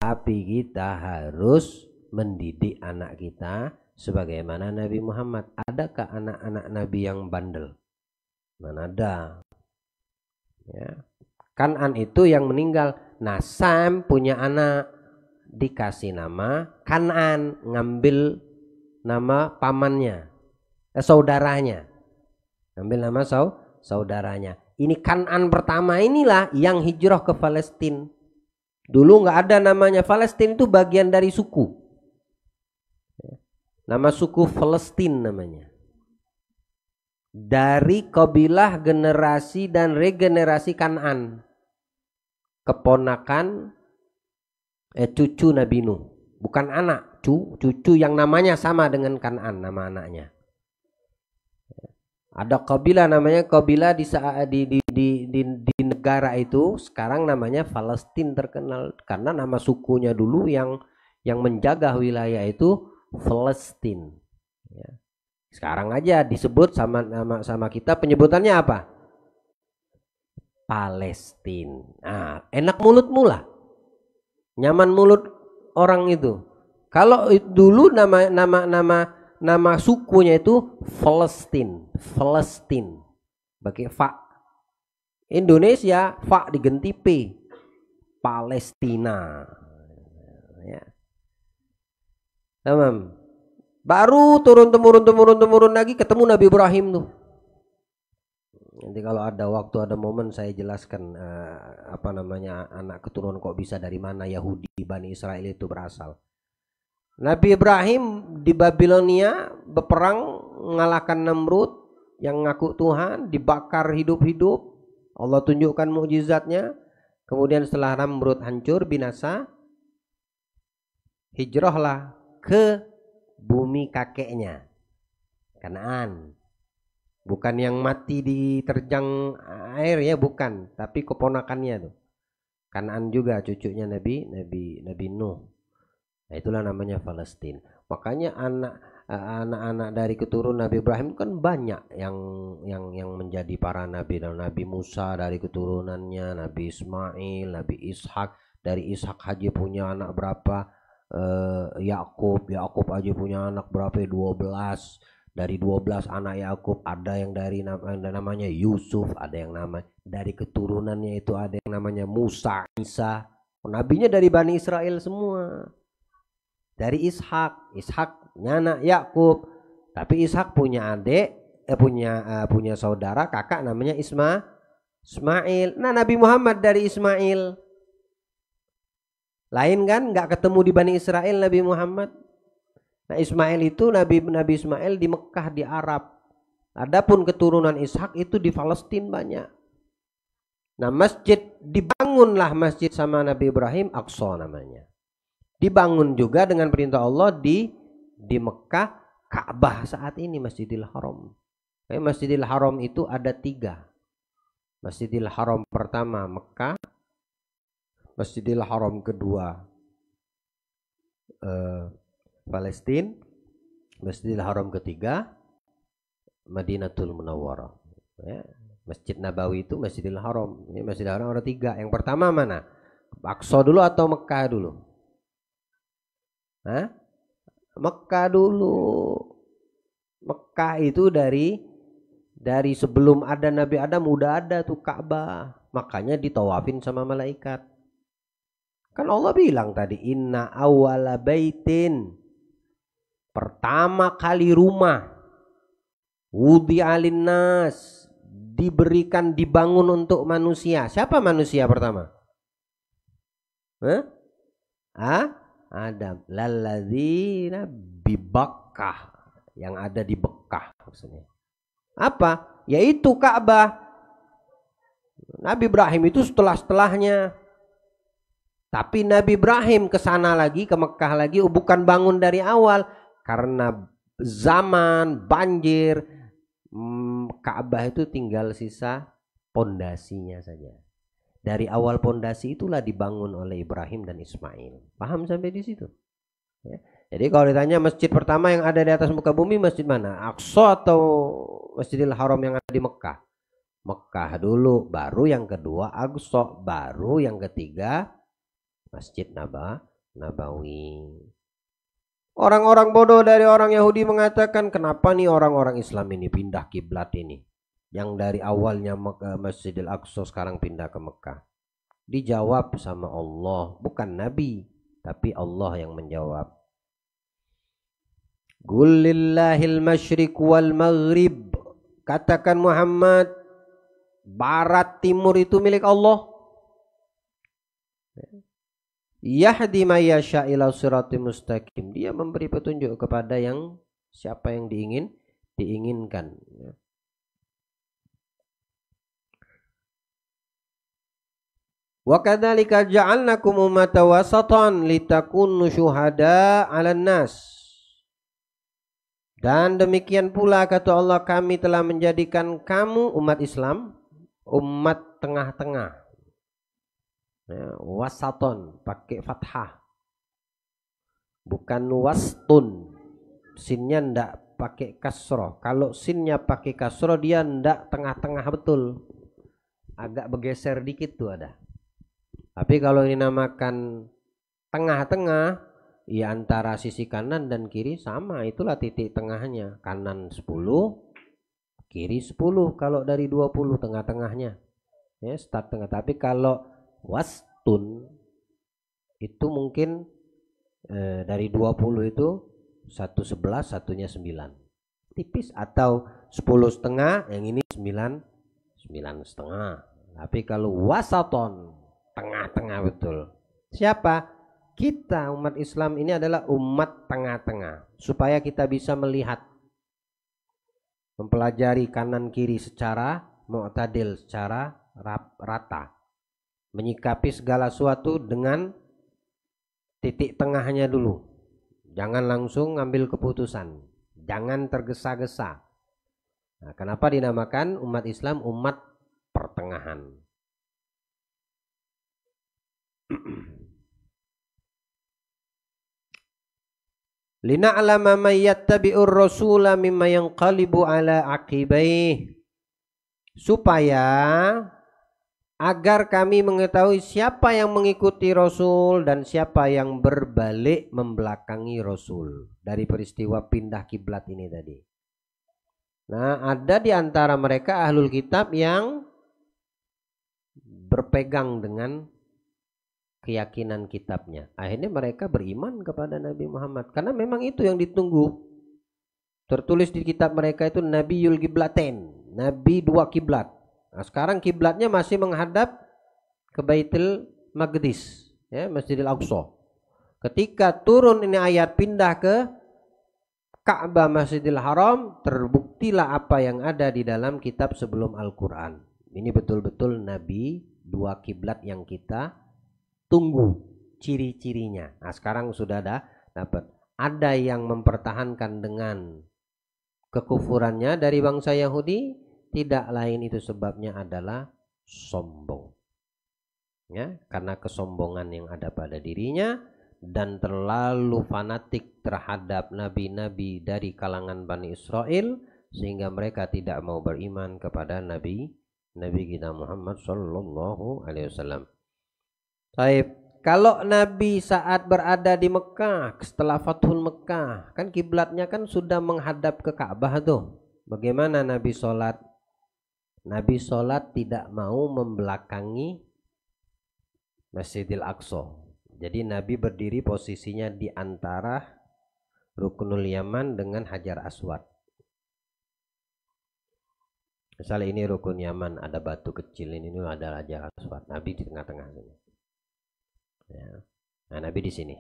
Tapi kita harus mendidik anak kita sebagaimana Nabi Muhammad. Adakah anak-anak Nabi yang bandel? Mana ada. Ya. Kan'an itu yang meninggal. Nah, Sam punya anak dikasih nama Kan'an, ngambil nama pamannya, saudaranya. Ngambil nama saudaranya. Ini Kan'an pertama inilah yang hijrah ke Palestina. Dulu nggak ada namanya Palestina, itu bagian dari suku. Nama suku Palestina namanya. Dari kabilah generasi dan regenerasi Kan'an. Keponakan cucu Nabi Nuh. Bukan anak, cucu yang namanya sama dengan Kan'an nama anaknya. Ada kabilah namanya kabilah di negara itu sekarang namanya Palestina terkenal karena nama sukunya dulu yang menjaga wilayah itu Palestina. Ya. Sekarang aja disebut sama kita penyebutannya apa? Palestina. Nah, enak mulut mula, nyaman mulut orang itu. Kalau dulu nama sukunya itu Palestina, pakai fa. Indonesia fa diganti p, Palestina. Ya. Tamam. Baru turun temurun lagi ketemu Nabi Ibrahim tuh. Nanti kalau ada waktu ada momen saya jelaskan anak keturunan kok bisa dari mana Yahudi Bani Israel itu berasal. Nabi Ibrahim di Babilonia berperang mengalahkan Namrud yang ngaku Tuhan, dibakar hidup-hidup. Allah tunjukkan mukjizatnya. Kemudian setelah Namrud hancur binasa, hijrahlah ke bumi kakeknya, Kanaan. Bukan yang mati diterjang air ya, bukan, tapi keponakannya tuh. Kanaan juga cucunya Nabi Nuh. Nah, itulah namanya Palestina. Makanya anak-anak dari keturunan Nabi Ibrahim kan banyak yang menjadi para nabi. Dan Nabi Musa dari keturunannya, Nabi Ismail, Nabi Ishak. Dari Ishak haji punya anak berapa? Yakub aja punya anak berapa? 12. Dari 12 anak Yakub ada yang dari namanya Yusuf, ada yang dari keturunannya itu ada yang namanya Musa, Isa. Nabinya dari Bani Israel semua. Dari Ishaknya anak Yakub. Tapi Ishak punya adik, punya saudara kakak namanya Ismail. Nah, Nabi Muhammad dari Ismail. Lain kan, nggak ketemu di Bani Israel Nabi Muhammad. Nah, Ismail itu Nabi Ismail di Mekah di Arab. Adapun keturunan Ishak itu di Palestina banyak. Nah, dibangunlah masjid sama Nabi Ibrahim, Aqsa namanya. Dibangun juga dengan perintah Allah di Mekah, Ka'bah saat ini Masjidil Haram. Masjidil Haram itu ada 3. Masjidil Haram pertama Mekah, Masjidil Haram kedua Palestina, Masjidil Haram ketiga Madinatul Munawwarah. Ya, Masjid Nabawi itu Masjidil Haram. Ini Masjidil Haram ada 3. Yang pertama mana? Aqsa dulu atau Mekah dulu? Hah? Mekah dulu. Mekah itu dari sebelum ada Nabi Adam udah ada tuh Ka'bah. Makanya ditawafin sama malaikat. Kan Allah bilang tadi inna awwala baitin, pertama kali rumah, wudi'a linnas, diberikan dibangun untuk manusia. Siapa manusia pertama? Adam. Lalladzina bibakkah, yang ada di Bekkah maksudnya. Apa? Yaitu Ka'bah. Nabi Ibrahim itu setelahnya. Tapi Nabi Ibrahim ke sana lagi, ke Mekah lagi, bukan bangun dari awal karena zaman banjir. Ka'bah itu tinggal sisa pondasinya saja. Dari awal pondasi itulah dibangun oleh Ibrahim dan Ismail. Paham sampai di situ? Ya. Jadi kalau ditanya masjid pertama yang ada di atas muka bumi masjid mana? Aqsa atau Masjidil Haram yang ada di Mekah? Mekah dulu, baru yang kedua Aqsa, baru yang ketiga Masjid Nabawi. Orang-orang bodoh dari orang Yahudi mengatakan, kenapa nih orang-orang Islam ini pindah kiblat ini? Yang dari awalnya Masjidil Aqsa sekarang pindah ke Mekah. Dijawab sama Allah, bukan Nabi, tapi Allah yang menjawab. Qul lillahil masyriq wal maghrib. Katakan Muhammad, barat timur itu milik Allah. Yahdi may yasha ila siratim mustaqim. Dia memberi petunjuk kepada siapa yang diinginkan. Wa kadzalika ja'alnakum ummatan wasatan litakunu syuhada 'alan nas. Dan demikian pula kata Allah, kami telah menjadikan kamu umat Islam umat tengah-tengah. Ya, wasaton pakai fathah. Bukan wastun. Sinnya ndak pakai kasroh. Kalau sinnya pakai kasroh dia ndak tengah-tengah betul. Agak bergeser dikit tuh ada. Tapi kalau ini namakan tengah-tengah, ya antara sisi kanan dan kiri sama, itulah titik tengahnya. Kanan 10, kiri 10 kalau dari 20 tengah-tengahnya. Ya, start tengah. Tapi kalau wastun itu mungkin dari 20 itu satu 11, satunya 9. Tipis, atau 10 setengah, yang ini 9 setengah. Tapi kalau wasaton tengah-tengah betul. Siapa? Kita umat Islam ini adalah umat tengah-tengah, supaya kita bisa melihat, mempelajari kanan kiri secara mu'tadil, secara rata, menyikapi segala sesuatu dengan titik tengahnya dulu. Jangan langsung ngambil keputusan, jangan tergesa-gesa. Nah, kenapa dinamakan umat Islam umat pertengahan? Lina'lama man yattabi'ur rasula mimma yanqalibu ala aqibaih, supaya agar kami mengetahui siapa yang mengikuti Rasul dan siapa yang berbalik membelakangi Rasul dari peristiwa pindah kiblat ini tadi. Nah, ada di antara mereka ahlul kitab yang berpegang dengan keyakinan kitabnya. Akhirnya mereka beriman kepada Nabi Muhammad karena memang itu yang ditunggu. Tertulis di kitab mereka itu Nabiyul Qiblatain, Nabi dua kiblat. Nah, sekarang kiblatnya masih menghadap ke Baitul Maqdis, ya, Masjidil Aqsa. Ketika turun ini ayat pindah ke Ka'bah Masjidil Haram, terbuktilah apa yang ada di dalam kitab sebelum Al-Quran. Ini betul-betul Nabi dua kiblat yang kita tunggu ciri-cirinya. Nah, sekarang sudah dapat. Ada yang mempertahankan dengan kekufurannya dari bangsa Yahudi, tidak lain itu sebabnya adalah sombong. Ya, karena kesombongan yang ada pada dirinya dan terlalu fanatik terhadap nabi-nabi dari kalangan Bani Israel sehingga mereka tidak mau beriman kepada Nabi kita Muhammad sallallahu alaihi wasallam. Baik, kalau Nabi saat berada di Mekah setelah Fathul Mekah, kan kiblatnya kan sudah menghadap ke Ka'bah tuh. Bagaimana Nabi sholat? Nabi sholat tidak mau membelakangi Masjidil Aqsa. Jadi Nabi berdiri posisinya di antara Ruknul Yaman dengan Hajar Aswad. Misalnya ini Rukun Yaman, ada batu kecil, ini ada Hajar Aswad. Nabi di tengah-tengah sini. Ya. Nah, Nabi di sini.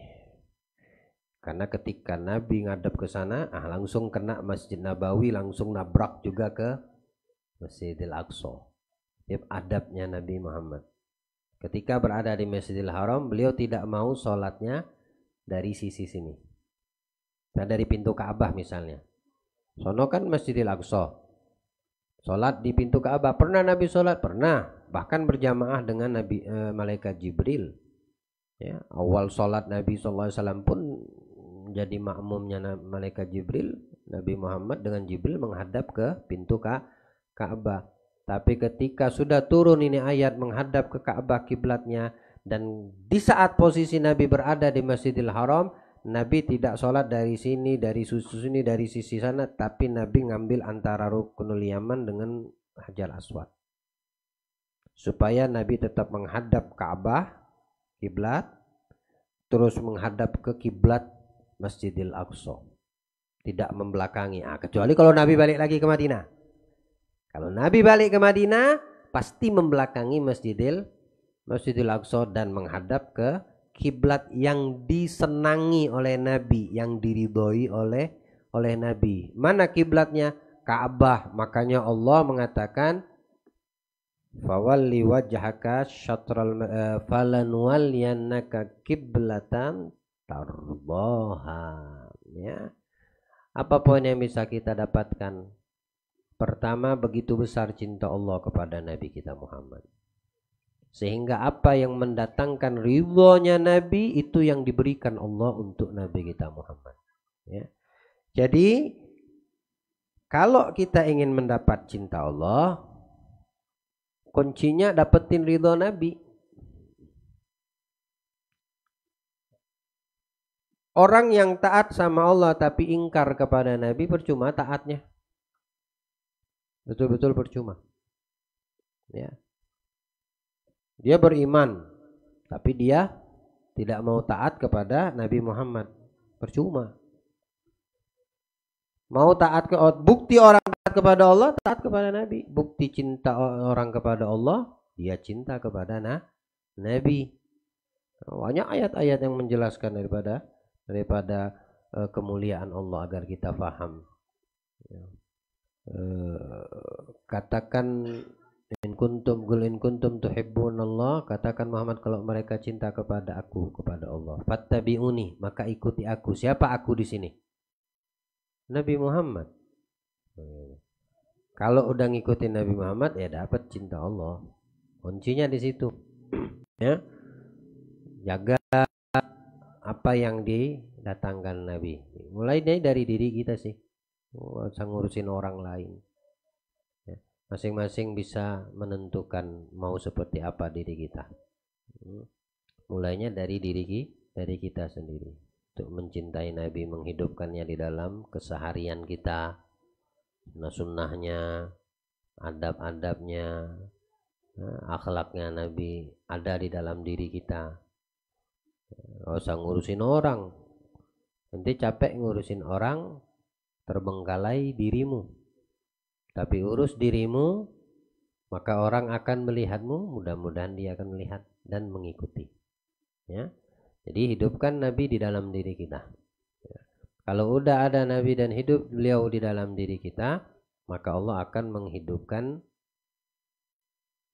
Karena ketika Nabi ngadep ke sana, langsung kena Masjid Nabawi, langsung nabrak juga ke Masjidil Aqsa. Adabnya Nabi Muhammad. Ketika berada di Masjidil Haram, beliau tidak mau sholatnya dari sisi sini. Nah, dari pintu Ka'bah misalnya. Sono kan Masjidil Aqsa. Sholat di pintu Ka'bah. Pernah Nabi sholat? Pernah. Bahkan berjamaah dengan Malaikat Jibril. Ya, awal sholat Nabi SAW pun jadi makmumnya Malaikat Jibril. Nabi Muhammad dengan Jibril menghadap ke pintu Ka'bah. Tapi ketika sudah turun ini ayat menghadap ke Ka'bah kiblatnya, dan di saat posisi Nabi berada di Masjidil Haram, Nabi tidak sholat dari sini, dari sini, dari sisi sana, tapi Nabi ngambil antara Ruknul Yaman dengan Hajar Aswad, supaya Nabi tetap menghadap Ka'bah kiblat, terus menghadap ke kiblat Masjidil Aqsa, tidak membelakangi. Kecuali kalau Nabi balik lagi ke Madinah. Kalau Nabi balik ke Madinah, pasti membelakangi Masjidil Aqsa dan menghadap ke kiblat yang disenangi oleh Nabi, yang diridhoi oleh Nabi. Mana kiblatnya? Ka'bah. Makanya Allah mengatakan Fawalli wajhaka syatral falanwalliyannaka kiblatan tardaha. Ya. Apa poin yang bisa kita dapatkan? Pertama, begitu besar cinta Allah kepada Nabi kita Muhammad, sehingga apa yang mendatangkan ridhonya Nabi itu yang diberikan Allah untuk Nabi kita Muhammad. Ya. Jadi kalau kita ingin mendapat cinta Allah, kuncinya dapetin ridho Nabi. Orang yang taat sama Allah tapi ingkar kepada Nabi, percuma taatnya. Betul-betul percuma. Ya. Dia beriman, tapi dia tidak mau taat kepada Nabi Muhammad. Percuma. Mau taat ke bukti orang taat kepada Allah, taat kepada Nabi. Bukti cinta orang kepada Allah, dia cinta kepada Nabi. Banyak ayat-ayat yang menjelaskan daripada kemuliaan Allah agar kita faham. Ya. Katakan in kuntum tuhibbunallah, katakan Muhammad kalau mereka cinta kepada aku, kepada Allah, fattabi'uni, maka ikuti aku. Siapa aku di sini? Nabi Muhammad. Kalau udah ngikutin Nabi Muhammad ya dapat cinta Allah. Kuncinya di situ. Ya. Jaga apa yang didatangkan Nabi. Mulai dari diri kita sih. Nggak usah ngurusin orang lain. Ya. Masing-masing bisa menentukan mau seperti apa diri kita. Mulainya dari dari kita sendiri. Untuk mencintai Nabi, menghidupkannya di dalam keseharian kita, sunnahnya, adab-adabnya, akhlaknya Nabi ada di dalam diri kita. Nggak usah ngurusin orang. Nanti capek ngurusin orang, terbengkalai dirimu. Tapi urus dirimu, maka orang akan melihatmu, mudah-mudahan dia akan melihat dan mengikuti. Ya. Jadi hidupkan Nabi di dalam diri kita. Ya. Kalau udah ada Nabi dan hidup beliau di dalam diri kita, maka Allah akan menghidupkan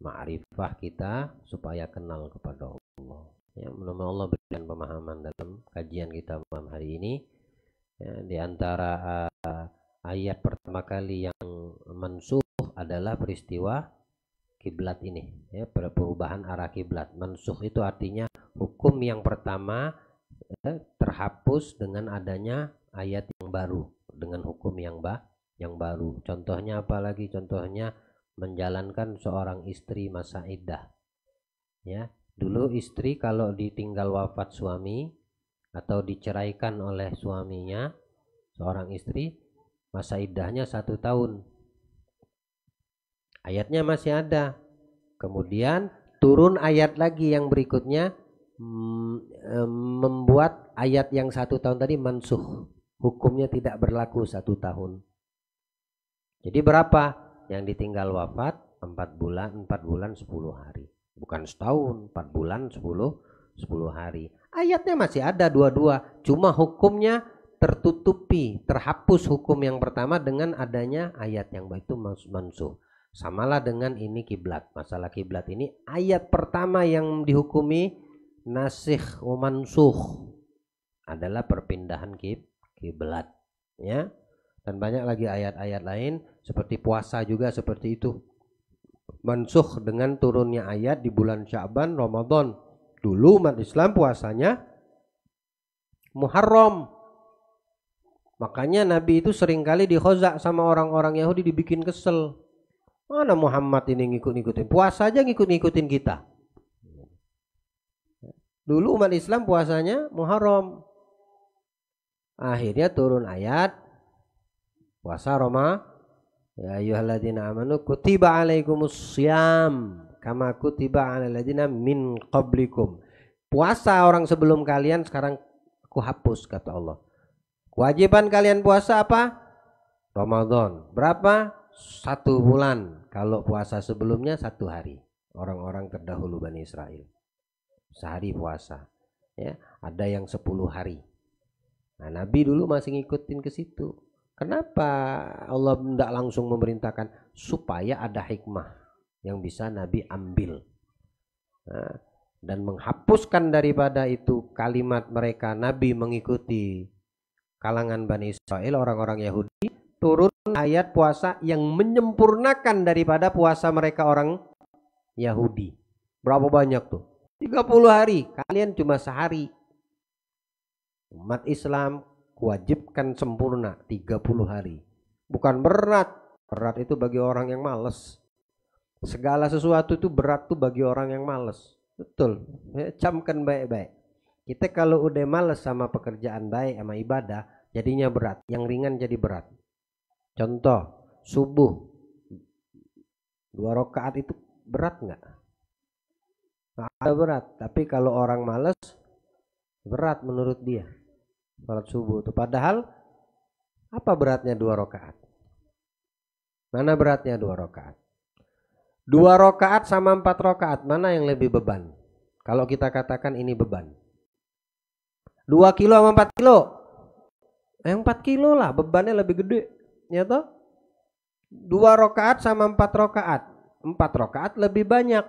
ma'rifah kita supaya kenal kepada Allah. Ya, mudah-mudahan Allah berikan pemahaman dalam kajian kita malam hari ini. Ya, di antara ayat pertama kali yang mansuh adalah peristiwa kiblat ini, ya, perubahan arah kiblat. Mansuh itu artinya hukum yang pertama terhapus dengan adanya ayat yang baru, dengan hukum yang baru. Contohnya apalagi? Contohnya menjalankan seorang istri masa iddah. Ya, dulu istri kalau ditinggal wafat suami atau diceraikan oleh suaminya, seorang istri masa iddahnya 1 tahun. Ayatnya masih ada. Kemudian turun ayat lagi yang berikutnya, membuat ayat yang 1 tahun tadi mansuh, hukumnya tidak berlaku 1 tahun. Jadi berapa yang ditinggal wafat? 4 bulan 10 hari. Bukan setahun, 4 bulan 10 hari. Ayatnya masih ada dua-dua, cuma hukumnya tertutupi, terhapus hukum yang pertama dengan adanya ayat yang itu mansuh. Samalah dengan ini kiblat. Masalah kiblat ini ayat pertama yang dihukumi nasikh wa mansuh adalah perpindahan kiblat, ya. Dan banyak lagi ayat-ayat lain seperti puasa juga seperti itu. Mansuh dengan turunnya ayat di bulan Sya'ban, Ramadan. Dulu umat Islam puasanya Muharram. Makanya Nabi itu seringkali dikhozak sama orang-orang Yahudi, dibikin kesel. Mana Muhammad ini ngikut-ngikutin? Puasa aja ngikut-ngikutin kita. Dulu umat Islam puasanya Muharram. Akhirnya turun ayat puasa Roma. Ya ayyuhalladzina amanu kutiba alaikumussyam kama kutiba alal ladzina min qablikum. Puasa orang sebelum kalian sekarang aku hapus, kata Allah. Kewajiban kalian puasa apa? Ramadan. Berapa? 1 bulan. Kalau puasa sebelumnya 1 hari. Orang-orang terdahulu Bani Israel sehari puasa. Ya, ada yang 10 hari. Nah, Nabi dulu masih ngikutin ke situ. Kenapa Allah tidak langsung memerintahkan? Supaya ada hikmah. yang bisa Nabi ambil. Nah, dan menghapuskan daripada itu kalimat mereka Nabi mengikuti kalangan Bani Israel, orang-orang Yahudi, turun ayat puasa yang menyempurnakan daripada puasa mereka orang Yahudi. Berapa banyak tuh? 30 hari, kalian cuma sehari. Umat Islam wajibkan sempurna 30 hari. Bukan berat. Berat itu bagi orang yang malas. Segala sesuatu itu berat tuh bagi orang yang malas. Betul. Camkan baik-baik. Kita kalau udah malas sama pekerjaan baik, sama ibadah, jadinya berat. Yang ringan jadi berat. Contoh, subuh 2 rakaat itu berat nggak? Nggak ada berat. Tapi kalau orang malas, berat menurut dia. Salat subuh itu. Padahal apa beratnya 2 rakaat? Mana beratnya 2 rakaat? 2 rakaat sama 4 rakaat, mana yang lebih beban? Kalau kita katakan ini beban. 2 kilo sama 4 kilo? Yang 4 kilo lah, bebannya lebih gede. Ya toh? 2 rakaat sama 4 rakaat. 4 rakaat lebih banyak.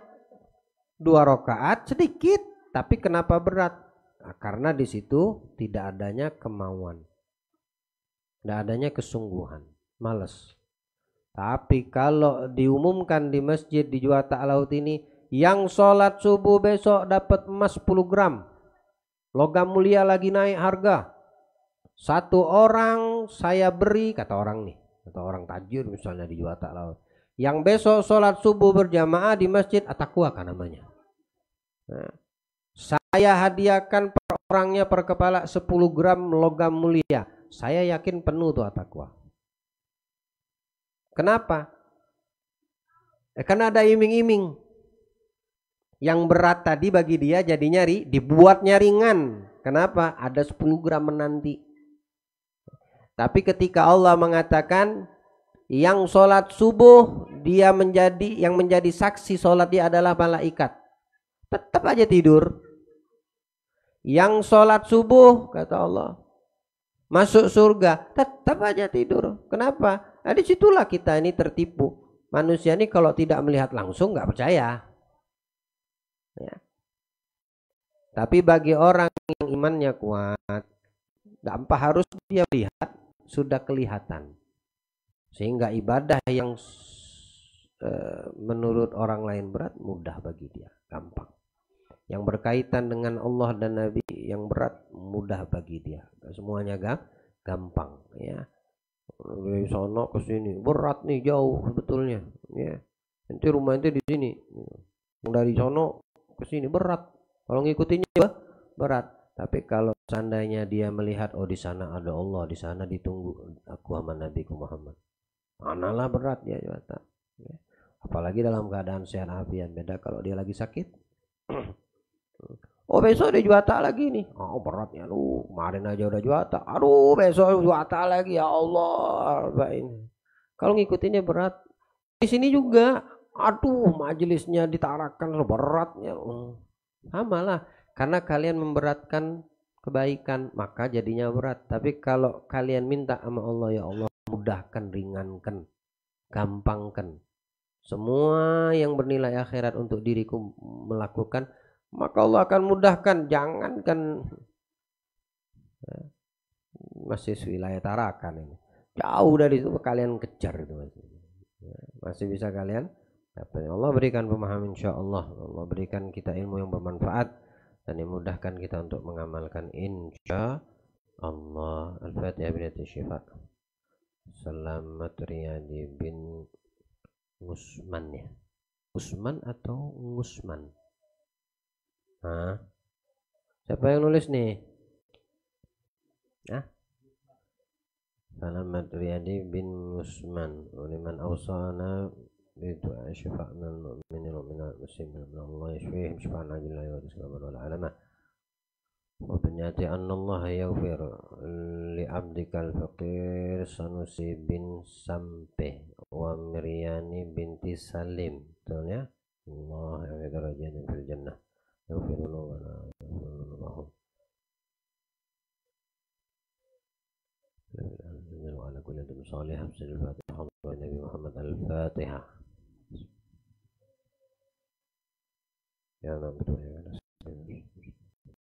2 rakaat sedikit, tapi kenapa berat? Nah, karena di situ tidak adanya kemauan. Tidak adanya kesungguhan. Males. Tapi kalau diumumkan di masjid di Juwata Laut ini, yang sholat subuh besok dapat emas 10 gram. Logam mulia lagi naik harga. 1 orang saya beri, kata orang nih, kata orang tajir misalnya di Juwata Laut, yang besok sholat subuh berjamaah di masjid At-Taqwa kan namanya. Nah, saya hadiahkan per orangnya per kepala 10 gram logam mulia. Saya yakin penuh tuh At-Taqwa. Kenapa? Karena ada iming-iming. Yang berat tadi bagi dia jadi nyari, dibuatnya ringan. Kenapa? Ada 10 gram menanti. Tapi ketika Allah mengatakan yang sholat subuh dia yang menjadi saksi sholat dia adalah malaikat, tetap aja tidur. Yang sholat subuh kata Allah masuk surga, tetap aja tidur. Kenapa? Nah, disitulah kita ini tertipu. Manusia ini kalau tidak melihat langsung nggak percaya. Ya. Tapi bagi orang yang imannya kuat, tanpa harus dia lihat, sudah kelihatan. Sehingga ibadah yang menurut orang lain berat, mudah bagi dia, gampang. Yang berkaitan dengan Allah dan Nabi yang berat, mudah bagi dia. Semuanya gampang. Ya. Dari sono ke sini berat nih, jauh sebetulnya. Ya. Nanti rumah itu di sini. Dari sono ke sini berat. Kalau ngikutinnya berat. Tapi kalau seandainya dia melihat, oh di sana ada Allah, di sana ditunggu aku sama Nabi Muhammad, manalah berat ya. Apalagi dalam keadaan sehat afiat. Beda kalau dia lagi sakit. Oh besok ada Juwata lagi nih. Oh beratnya lu. Kemarin aja udah Juwata. Aduh besok Juwata lagi ya Allah. Kalau ngikutinnya berat. Di sini juga. Aduh majelisnya ditarakan beratnya. Sama lah. Karena kalian memberatkan kebaikan, maka jadinya berat. Tapi kalau kalian minta sama Allah, ya Allah mudahkan, ringankan, gampangkan semua yang bernilai akhirat untuk diriku melakukan, maka Allah akan mudahkan. Jangankan masih wilayah tarakan ini, jauh dari itu kalian kejar itu masih bisa kalian dapat. Allah berikan pemahaman insyaallah. Allah berikan kita ilmu yang bermanfaat dan dimudahkan kita untuk mengamalkan insyaallah. Al-Fatihah binati syifa. Selamat Riyadi bin Usman ya. Usman atau Ngusman? Hah? Siapa yang nulis nih? Selamat Riyadi bin Usman. Liman awsana bidu'a syifa'na al-mu'minin wa minal muslimin min Allah yashfihim syifa'an ajilan wa tislamana wal alama wa binyati anna Allah yaghfir li abdikal faqir Sanusi bin Sampe wa Miryani binti Salim. Betul ya? Allah yang darajatnya fil jannah yaghfirullah wa lahum wa ala kulli salih. Nabi Muhammad al-Fatihah. Ya, betul ya.